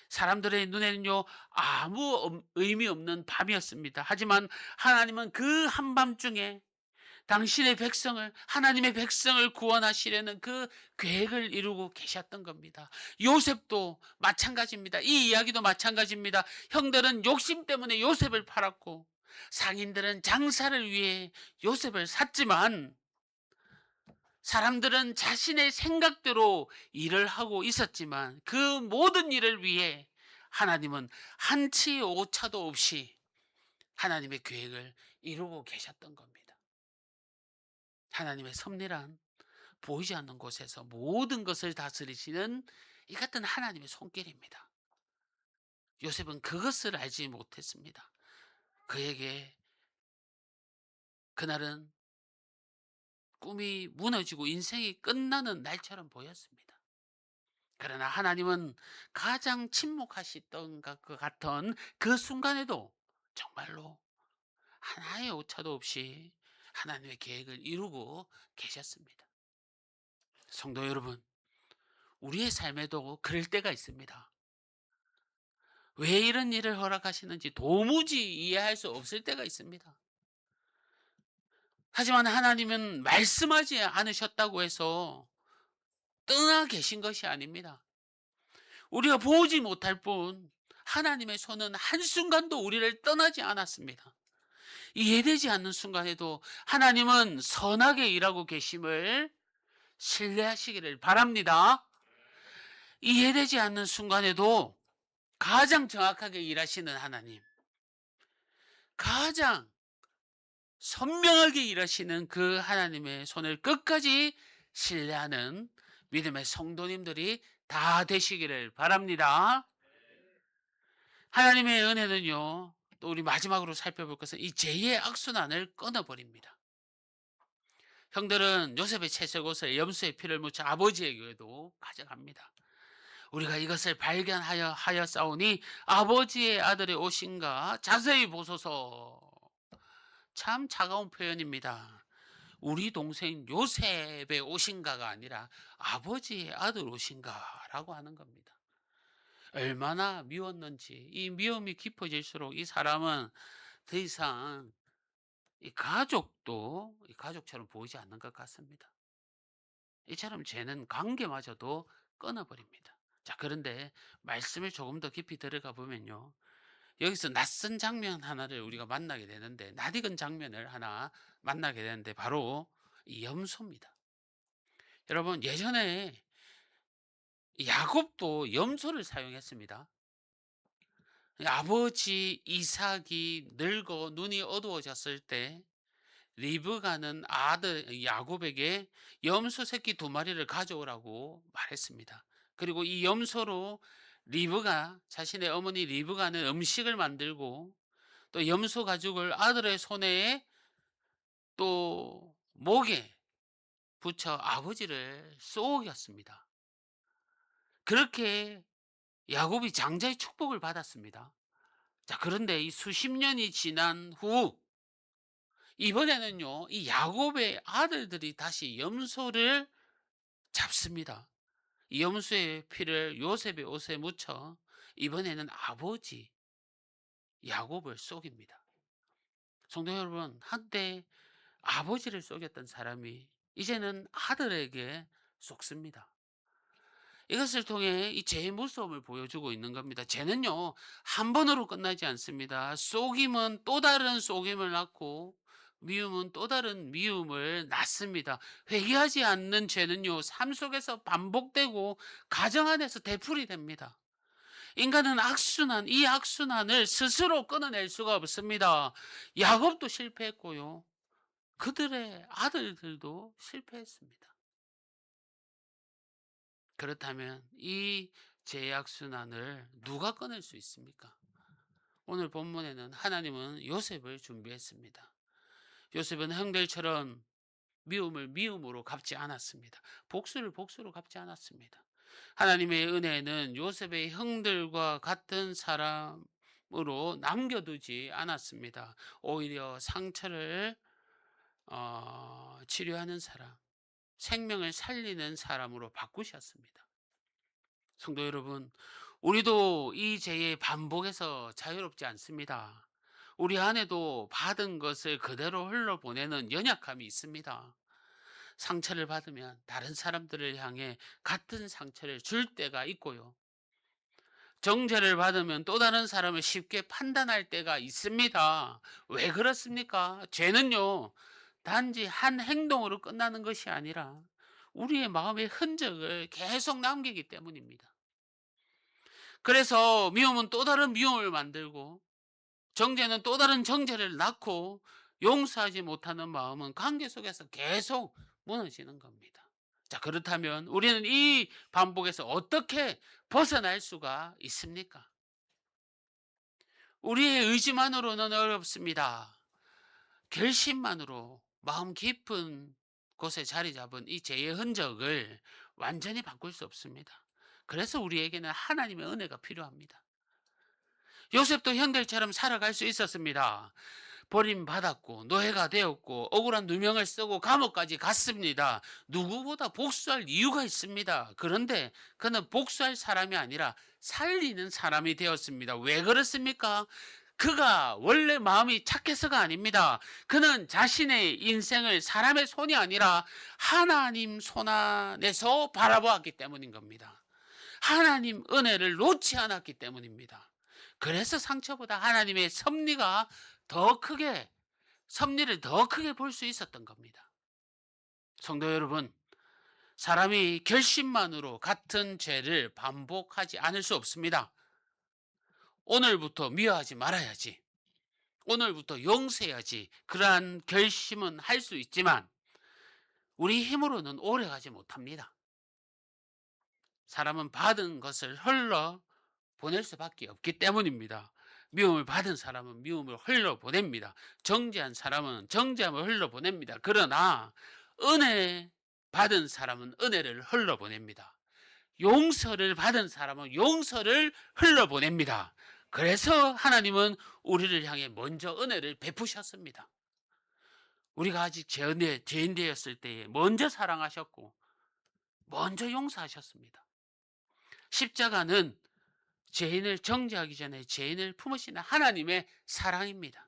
Speaker 1: 사람들의 눈에는요, 아무 의미 없는 밤이었습니다. 하지만 하나님은 그 한밤중에 당신의 백성을, 하나님의 백성을 구원하시려는 그 계획을 이루고 계셨던 겁니다. 요셉도 마찬가지입니다. 이 이야기도 마찬가지입니다. 형들은 욕심 때문에 요셉을 팔았고 상인들은 장사를 위해 요셉을 샀지만 사람들은 자신의 생각대로 일을 하고 있었지만 그 모든 일을 위해 하나님은 한치 오차도 없이 하나님의 계획을 이루고 계셨던 겁니다. 하나님의 섭리란 보이지 않는 곳에서 모든 것을 다스리시는 이 같은 하나님의 손길입니다. 요셉은 그것을 알지 못했습니다. 그에게 그날은 꿈이 무너지고 인생이 끝나는 날처럼 보였습니다. 그러나 하나님은 가장 침묵하시던 것 같은 그 순간에도 정말로 하나의 오차도 없이 하나님의 계획을 이루고 계셨습니다. 성도 여러분, 우리의 삶에도 그럴 때가 있습니다. 왜 이런 일을 허락하시는지 도무지 이해할 수 없을 때가 있습니다. 하지만 하나님은 말씀하지 않으셨다고 해서 떠나 계신 것이 아닙니다. 우리가 보지 못할 뿐 하나님의 손은 한순간도 우리를 떠나지 않았습니다. 이해되지 않는 순간에도 하나님은 선하게 일하고 계심을 신뢰하시기를 바랍니다. 이해되지 않는 순간에도 가장 정확하게 일하시는 하나님, 가장 선명하게 일하시는 그 하나님의 손을 끝까지 신뢰하는 믿음의 성도님들이 다 되시기를 바랍니다. 하나님의 은혜는요, 또 우리 마지막으로 살펴볼 것은 이 죄의 악순환을 끊어버립니다. 형들은 요셉의 채색 옷에 염소의 피를 묻혀 아버지에게도 가져갑니다. 우리가 이것을 발견하여 싸우니 아버지의 아들의 옷인가 자세히 보소서. 참 차가운 표현입니다. 우리 동생 요셉의 옷인가가 아니라 아버지의 아들 옷인가라고 하는 겁니다. 얼마나 미웠는지, 이 미움이 깊어질수록 이 사람은 더 이상 이 가족도 이 가족처럼 보이지 않는 것 같습니다. 이처럼 죄는 관계마저도 끊어버립니다. 자, 그런데 말씀을 조금 더 깊이 들어가 보면요, 여기서 낯선 장면 하나를 우리가 만나게 되는데, 낯익은 장면을 하나 만나게 되는데 바로 이 염소입니다. 여러분, 예전에 야곱도 염소를 사용했습니다. 아버지 이삭이 늙어 눈이 어두워졌을 때 리브가는 아들 야곱에게 염소 새끼 2마리를 가져오라고 말했습니다. 그리고 이 염소로 리브가 자신의 어머니 리브가는 음식을 만들고 또 염소 가죽을 아들의 손에 또 목에 붙여 아버지를 쏘겼습니다. 그렇게 야곱이 장자의 축복을 받았습니다. 자, 그런데 이 수십 년이 지난 후 이번에는요, 이 야곱의 아들들이 다시 염소를 잡습니다. 이 염소의 피를 요셉의 옷에 묻혀 이번에는 아버지 야곱을 속입니다. 성도 여러분, 한때 아버지를 속였던 사람이 이제는 아들에게 속습니다. 이것을 통해 이 죄의 무서움을 보여주고 있는 겁니다. 죄는요, 한 번으로 끝나지 않습니다. 속임은 또 다른 속임을 낳고 미움은 또 다른 미움을 낳습니다. 회개하지 않는 죄는요, 삶 속에서 반복되고 가정 안에서 되풀이 됩니다. 인간은 악순환, 이 악순환을 스스로 끊어낼 수가 없습니다. 야곱도 실패했고요. 그들의 아들들도 실패했습니다. 그렇다면 이 죄악순환을 누가 끊을 수 있습니까? 오늘 본문에는 하나님은 요셉을 준비했습니다. 요셉은 형들처럼 미움을 미움으로 갚지 않았습니다. 복수를 복수로 갚지 않았습니다. 하나님의 은혜는 요셉의 형들과 같은 사람으로 남겨두지 않았습니다. 오히려 상처를 치료하는 사람, 생명을 살리는 사람으로 바꾸셨습니다. 성도 여러분, 우리도 이 죄의 반복에서 자유롭지 않습니다. 우리 안에도 받은 것을 그대로 흘러보내는 연약함이 있습니다. 상처를 받으면 다른 사람들을 향해 같은 상처를 줄 때가 있고요. 정죄를 받으면 또 다른 사람을 쉽게 판단할 때가 있습니다. 왜 그렇습니까? 죄는요, 단지 한 행동으로 끝나는 것이 아니라 우리의 마음의 흔적을 계속 남기기 때문입니다. 그래서 미움은 또 다른 미움을 만들고 정죄는 또 다른 정죄를 낳고 용서하지 못하는 마음은 관계 속에서 계속 무너지는 겁니다. 자, 그렇다면 우리는 이 반복에서 어떻게 벗어날 수가 있습니까? 우리의 의지만으로는 어렵습니다. 결심만으로 마음 깊은 곳에 자리 잡은 이 죄의 흔적을 완전히 바꿀 수 없습니다. 그래서 우리에게는 하나님의 은혜가 필요합니다. 요셉도 형들처럼 살아갈 수 있었습니다. 버림받았고 노예가 되었고 억울한 누명을 쓰고 감옥까지 갔습니다. 누구보다 복수할 이유가 있습니다. 그런데 그는 복수할 사람이 아니라 살리는 사람이 되었습니다. 왜 그렇습니까? 그가 원래 마음이 착해서가 아닙니다. 그는 자신의 인생을 사람의 손이 아니라 하나님 손 안에서 바라보았기 때문인 겁니다. 하나님 은혜를 놓지 않았기 때문입니다. 그래서 상처보다 하나님의 섭리를 더 크게 볼 수 있었던 겁니다. 성도 여러분, 사람이 결심만으로 같은 죄를 반복하지 않을 수 없습니다. 오늘부터 미워하지 말아야지. 오늘부터 용서해야지. 그러한 결심은 할 수 있지만 우리 힘으로는 오래가지 못합니다. 사람은 받은 것을 흘러 보낼 수밖에 없기 때문입니다. 미움을 받은 사람은 미움을 흘려보냅니다. 정죄한 사람은 정죄함을 흘려보냅니다. 그러나 은혜 받은 사람은 은혜를 흘려보냅니다. 용서를 받은 사람은 용서를 흘려보냅니다. 그래서 하나님은 우리를 향해 먼저 은혜를 베푸셨습니다. 우리가 아직 죄인 되었을 때에 먼저 사랑하셨고 먼저 용서하셨습니다. 십자가는 죄인을 정죄하기 전에 죄인을 품으시는 하나님의 사랑입니다.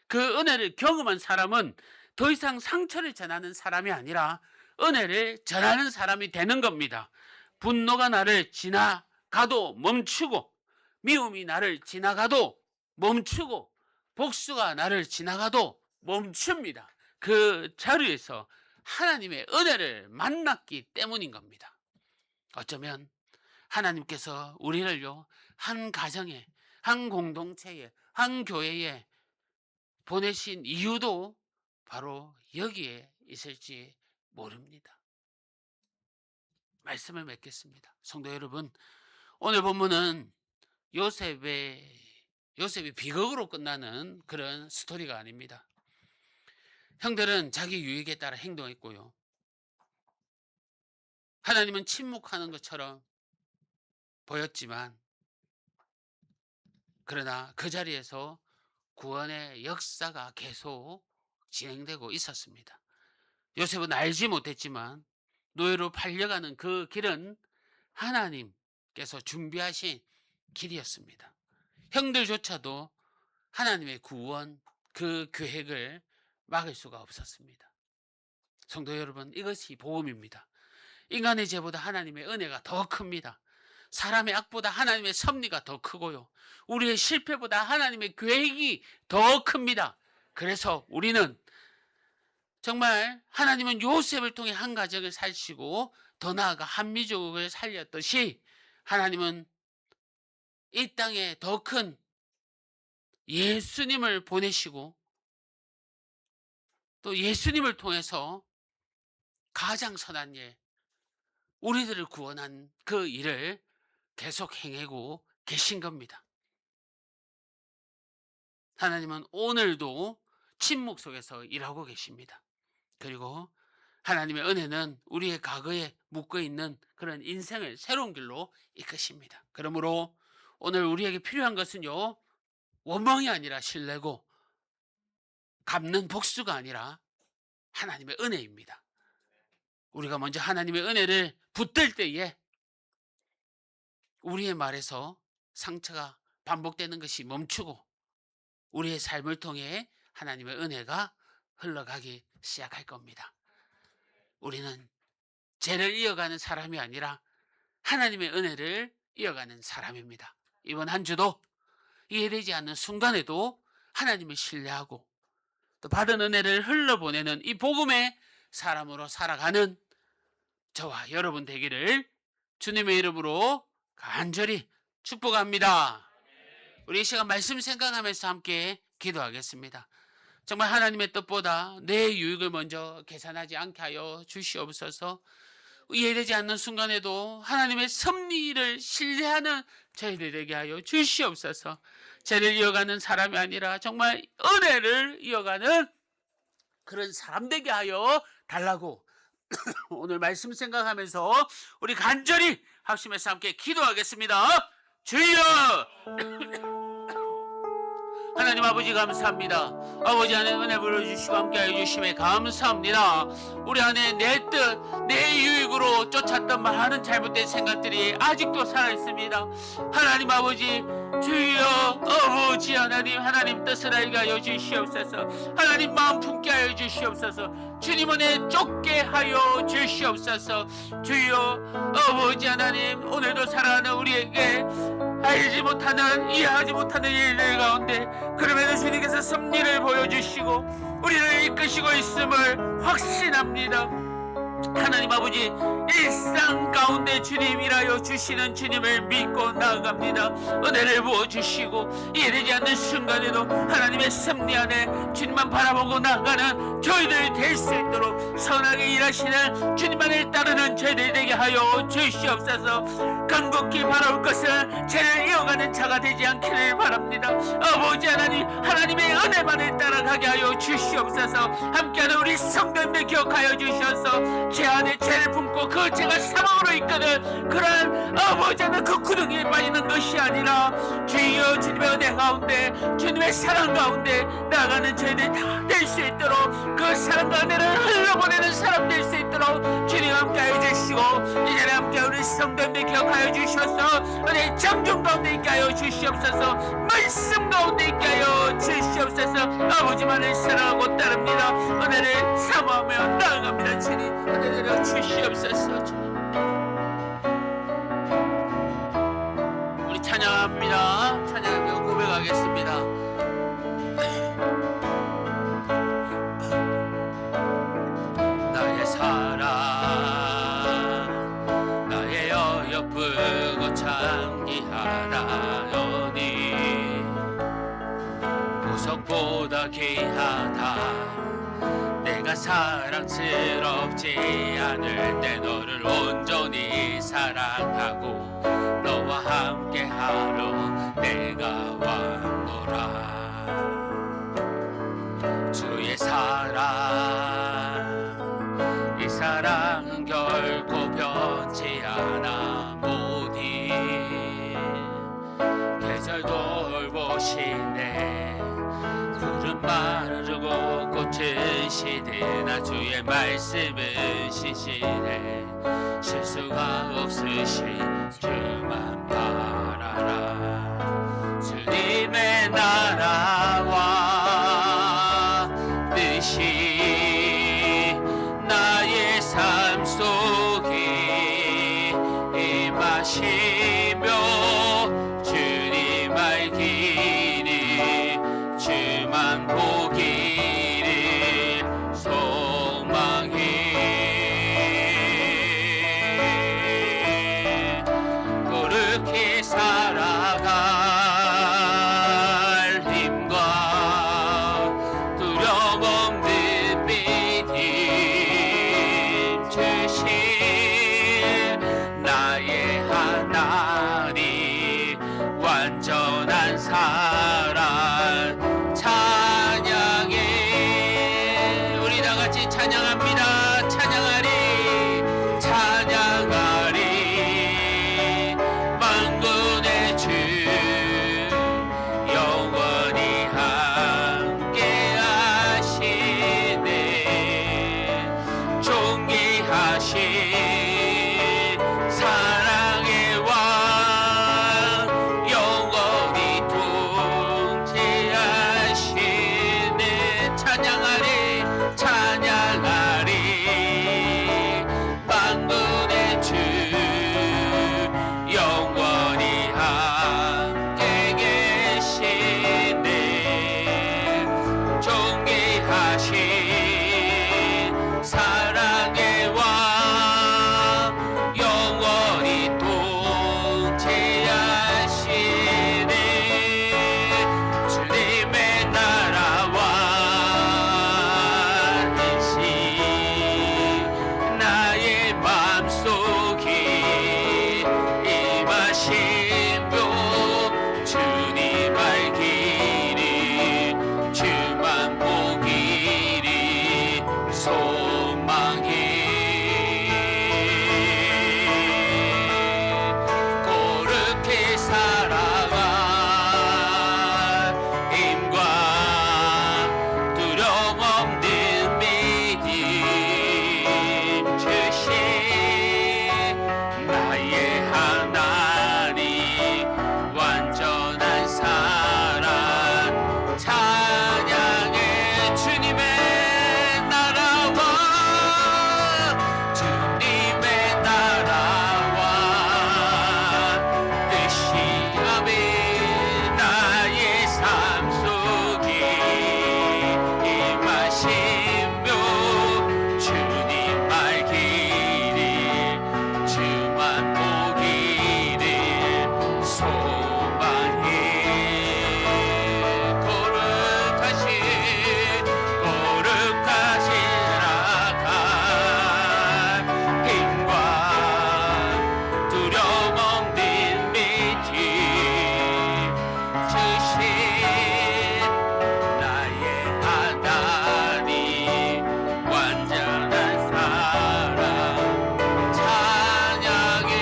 Speaker 1: 그 은혜를 경험한 사람은 더 이상 상처를 전하는 사람이 아니라 은혜를 전하는 사람이 되는 겁니다. 분노가 나를 지나가도 멈추고 미움이 나를 지나가도 멈추고 복수가 나를 지나가도 멈춥니다. 그 자리에서 하나님의 은혜를 만났기 때문인 겁니다. 어쩌면 하나님께서 우리를요, 한 가정에, 한 공동체에, 한 교회에 보내신 이유도 바로 여기에 있을지 모릅니다. 말씀을 맺겠습니다. 성도 여러분, 오늘 본문은 요셉이 비극으로 끝나는 그런 스토리가 아닙니다. 형들은 자기 유익에 따라 행동했고요. 하나님은 침묵하는 것처럼 보였지만, 그러나 그 자리에서 구원의 역사가 계속 진행되고 있었습니다. 요셉은 알지 못했지만 노예로 팔려가는 그 길은 하나님께서 준비하신 길이었습니다. 형들조차도 하나님의 구원, 그 계획을 막을 수가 없었습니다. 성도 여러분, 이것이 복음입니다. 인간의 죄보다 하나님의 은혜가 더 큽니다. 사람의 악보다 하나님의 섭리가 더 크고요. 우리의 실패보다 하나님의 계획이 더 큽니다. 그래서 우리는 정말 하나님은 요셉을 통해 한 가정을 살리시고 더 나아가 한민족을 살렸듯이 하나님은 이 땅에 더 큰 예수님을 보내시고 또 예수님을 통해서 가장 선한 일, 우리들을 구원한 그 일을 계속 행하고 계신 겁니다. 하나님은 오늘도 침묵 속에서 일하고 계십니다. 그리고 하나님의 은혜는 우리의 과거에 묶어있는 그런 인생을 새로운 길로 이끄십니다. 그러므로 오늘 우리에게 필요한 것은요, 원망이 아니라 신뢰고 갚는 복수가 아니라 하나님의 은혜입니다. 우리가 먼저 하나님의 은혜를 붙들 때에 우리의 말에서 상처가 반복되는 것이 멈추고 우리의 삶을 통해 하나님의 은혜가 흘러가기 시작할 겁니다. 우리는 죄를 이어가는 사람이 아니라 하나님의 은혜를 이어가는 사람입니다. 이번 한 주도 이해되지 않는 순간에도 하나님을 신뢰하고 또 받은 은혜를 흘러보내는 이 복음의 사람으로 살아가는 저와 여러분 되기를 주님의 이름으로 간절히 축복합니다. 우리 이 시간 말씀 생각하면서 함께 기도하겠습니다. 정말 하나님의 뜻보다 내 유익을 먼저 계산하지 않게 하여 주시옵소서. 이해되지 않는 순간에도 하나님의 섭리를 신뢰하는 저희들 되게 하여 주시옵소서. 죄를 이어가는 사람이 아니라 정말 은혜를 이어가는 그런 사람 되게 하여 달라고 오늘 말씀 생각하면서 우리 간절히 합심해서 함께 기도하겠습니다. 주여! 하나님 아버지 감사합니다. 아버지 안에 은혜 부어주시고 함께하여 주심에 감사합니다. 우리 안에 내 뜻, 내 유익으로 쫓았던 많은 잘못된 생각들이 아직도 살아있습니다. 하나님 아버지, 주여 아버지 하나님 뜻을 알게 하여 주시옵소서. 하나님 마음 품게 하여 주시옵소서. 주님 은혜 쫓게 하여 주시옵소서. 주여 아버지 하나님, 오늘도 살아가는 우리에게 알지 못하는, 이해하지 못하는 일들 가운데 그럼에도 주님께서 섭리를 보여주시고 우리를 이끄시고 있음을 확신합니다. 하나님 아버지, 일상 가운데 주님 일하여 주시는 주님을 믿고 나아갑니다. 은혜를 부어주시고 이해되지 않는 순간에도 하나님의 섭리 안에 주님만 바라보고 나아가는 저희들 될 수 있도록 선하게 일하시는 주님만을 따르는 저희들 되게 하여 주시옵소서. 간곡히 바라올 것은 죄를 이어가는 자가 되지 않기를 바랍니다. 아버지 하나님, 하나님의 은혜만을 따라가게 하여 주시옵소서. 함께하는 우리 성도님들 기억하여 주셔서 죄 안에 죄를 품고 그 죄가 사망으로 이끄는 그런 아버지 하나님 그 구덩이에 빠지는 것이 아니라 주여 주님의 은혜 가운데 주님의 사랑 가운데 나아가는 저희들 다 될 수 있도록 그 사랑과 은혜를 흘러보내는 사람 될 수 있도록 주님 함께하여 주시고 이 자리에 함께 우리 성도님들 기억하여 주셔서 은혜 장중 가운데 있게 하여 주시옵소서. 말씀 가운데 있게 하여 주시옵소서. 아버지만을 사랑하고 따릅니다. 은혜를 사모하며 나아갑니다. 주님 은혜 내려 주시옵소서. 우리 찬양합니다. 찬양하며 고백하겠습니다. 나의 사랑, 나의 어여쁘고 창기하라오니 보석보다 귀하다. 내가 사랑스럽지 않을 때 너를 온전히 사랑하고 너와 함께하러 내가 왔노라. 주의 사랑, 이 사랑은 결코 변치 않아. 모든 계절 돌보시네. 푸른 마르고 꽃은 시드나 주의 말씀은 시시네. 실수가 없으신 주만 바라라. 주님의 나라와 뜻이 나의 삶 속에 임하시며 주님 알기를 주만 보기를 소망해. 거룩히 살아갈 힘과 두려움 없는 믿음 주신 나의 하나님 완전한 사랑 찬양해. 우리 다 같이 찬양합니다. 찬양하리 찬양하리 만군의 주 영원히 함께 하시네. 존귀하신 사랑의 왕 영원히 통치하시네. 찬양하리 찬양하리 만군의 주 영원히 함께 계시네. 존귀하신 사랑의 왕 영원히 통치하시네. 주님의 나라와 뜻이 나의 맘속에 임하시며 주님 알기를 주만 보기를 소망해. 거룩히 살아갈 힘과 두려움 없는 믿음 주신 나의 하나님 완전한 사랑 찬양해. 주님의 나라와 주님의 나라와 뜻이 아멘 나의 삶 속에 임하시며 주님 알기를 주만 보기를 소망해. 거룩하신 나갈 힘과 두려움 없는 믿음 주신 나의 하나님 완전한 사랑 찬양해.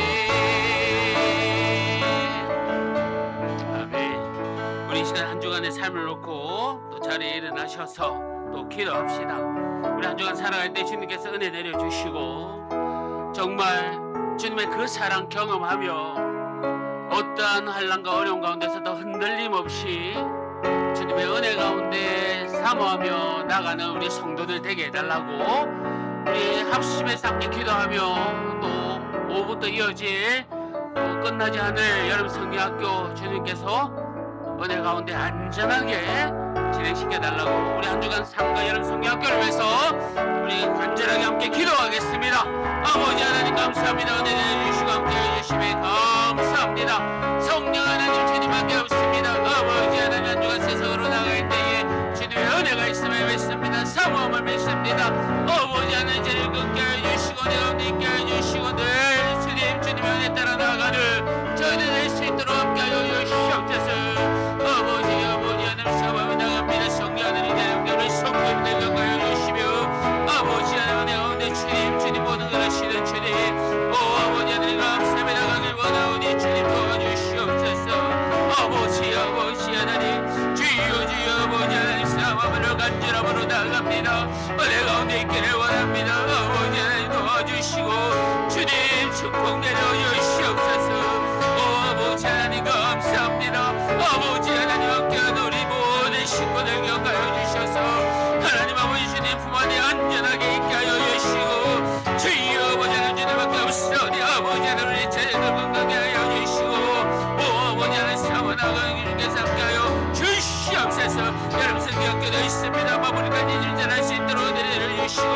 Speaker 1: 아멘. 우리 이 시간 한 주간의 삶을 놓고 또 자리에 일어나셔서 또 기도합시다. 우리 한 주간 살아갈 때 주님께서 은혜 내려주시고 정말 주님의 그 사랑 경험하며 어떠한 환난과 어려움 가운데서도 흔들림 없이 주님의 은혜 가운데 사모하며 나가는 우리 성도들 되게 해달라고 우리 합심해서 함께 기도하며 또 오후부터 이어질 또 끝나지 않을 여름 성경학교 주님께서 은혜 가운데 안전하게 진행시켜달라고 우리 한 주간 삶과 여름 성경학교를 위해서 우리 간절하게 함께 기도하겠습니다. 아버지 하나님 감사합니다. 은혜 내려주시고 함께 해주심에 감사합니다. 성령 하나님 주님 함께 없습니다. 아버지 하나님 한 주간 세상으로 나갈 때에 있습니다. 아버지 하나님 즐겁게 해주시고 내 가운데 있게 해주시고 늘 주님의 은혜 따라 나가는 저희들 될 수 있도록 함께하여 주시옵소서. 아버지 하나님 사모함이 나갑니다. 성령 하나님 내 영혼을 성령님들 가까이 주시며 아버지 하나님 내 가운데 주님 모든 걸 하시는 주님 아버지 하나님 감사함에 나가길 원하오니 주님 도와주시옵소서. 아버지 하나님 주여 아버지 하나님 사모함으로 간절함으로 나갑니다. 내 가운데 있기를 원합니다. 아버지 하나님 도와주시고 주님 축복 내려주시옵소서. 아버지 하나님 감사합니다. 아버지 하나님 함께한 우리 모든 식구들 격하여 주셔서 하나님 아버지 주님 품 안에 안전하게 있게 하여 주시고 주여 아버지 하나님 주님밖에 없으니 아버지 하나님 우리 제자들 건강하게 하여 주시고 아버지 하나님 사모나가는 길께서 함께하여 주시옵소서. 여러분 성경 껴져 있습니다. 마무리까지 일전할 수 있도록 내려주시고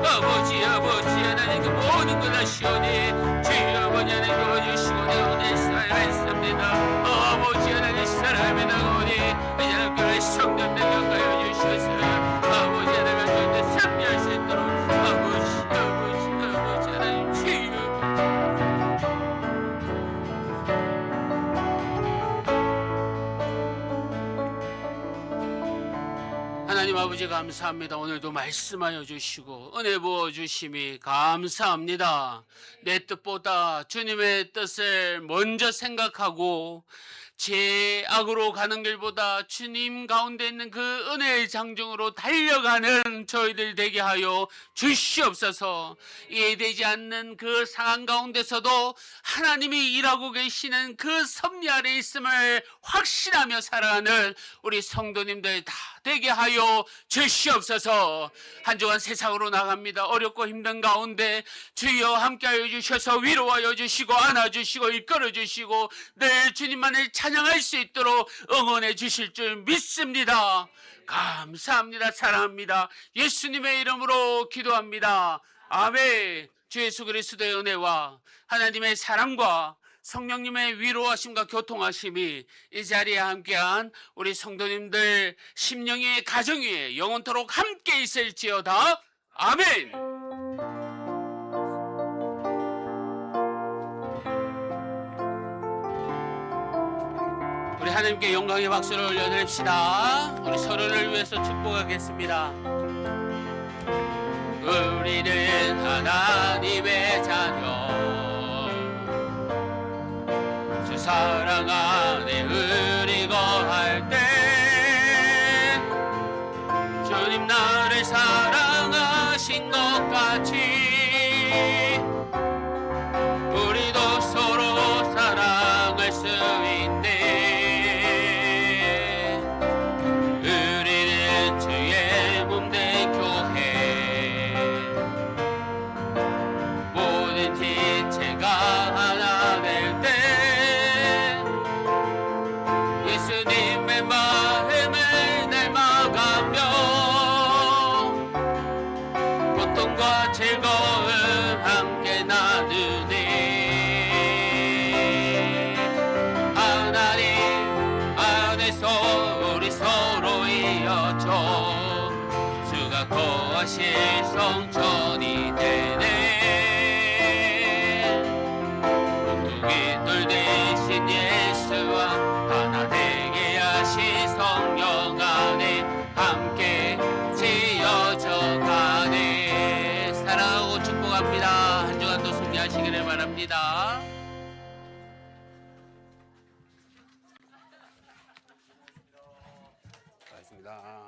Speaker 1: 아버지 하나님 그 모든 것 하시오니 주여 아버지 하나님 도와주시고 내 오늘 살아있습니다. 아버지 하나님 사랑에 나오니 이제 하나님께 성령들 가까이 주셔서 아버지 하나님 저희들 승리할 수 있도록 아버지 하나님 주여 하나님 아버지 감사합니다. 오늘도 말씀하여 주시고 은혜 부어 주심이 감사합니다. 내 뜻보다 주님의 뜻을 먼저 생각하고 제 악으로 가는 길보다 주님 가운데 있는 그 은혜의 장중으로 달려가는 저희들 되게 하여 주시옵소서. 이해되지 않는 그 상황 가운데서도 하나님이 일하고 계시는 그 섭리 아래 있음을 확신하며 살아가는 우리 성도님들 다 되게 하여 주시옵소서. 한 주간 세상으로 나갑니다. 어렵고 힘든 가운데 주여 함께하여 주셔서 위로하여 주시고 안아주시고 이끌어 주시고 늘 주님만을 찬양할 수 있도록 응원해 주실 줄 믿습니다. 감사합니다. 사랑합니다. 예수님의 이름으로 기도합니다. 아멘. 주 예수 그리스도의 은혜와 하나님의 사랑과 성령님의 위로하심과 교통하심이 이 자리에 함께한 우리 성도님들 심령의 가정 위에 영원토록 함께 있을지어다. 아멘. 우리 하나님께 영광의 박수를 올려드립시다. 우리 서로를 위해서 축복하겠습니다. 우리는 하나님의 자녀 주 사랑 안에 의리 거할 때 주님 나를 사랑하신 것 같이 우리도 서로 사랑할 수 있네. 우리는 주의 몸된 교회 모든 지체가 하나 될 때 예수님의 마음을 닮아가며 고통과 즐거움 함께 나누네. 하나님 안에서 우리 서로 이어져 주가 거하실 성전이 되네. 몸뚱이 둘 되신 예수와 하나 되게 하신 성령 안에 함께 지어져 가네. 사랑하고 축복합니다. 한 주간도 승리하시기를 바랍니다. 고맙습니다.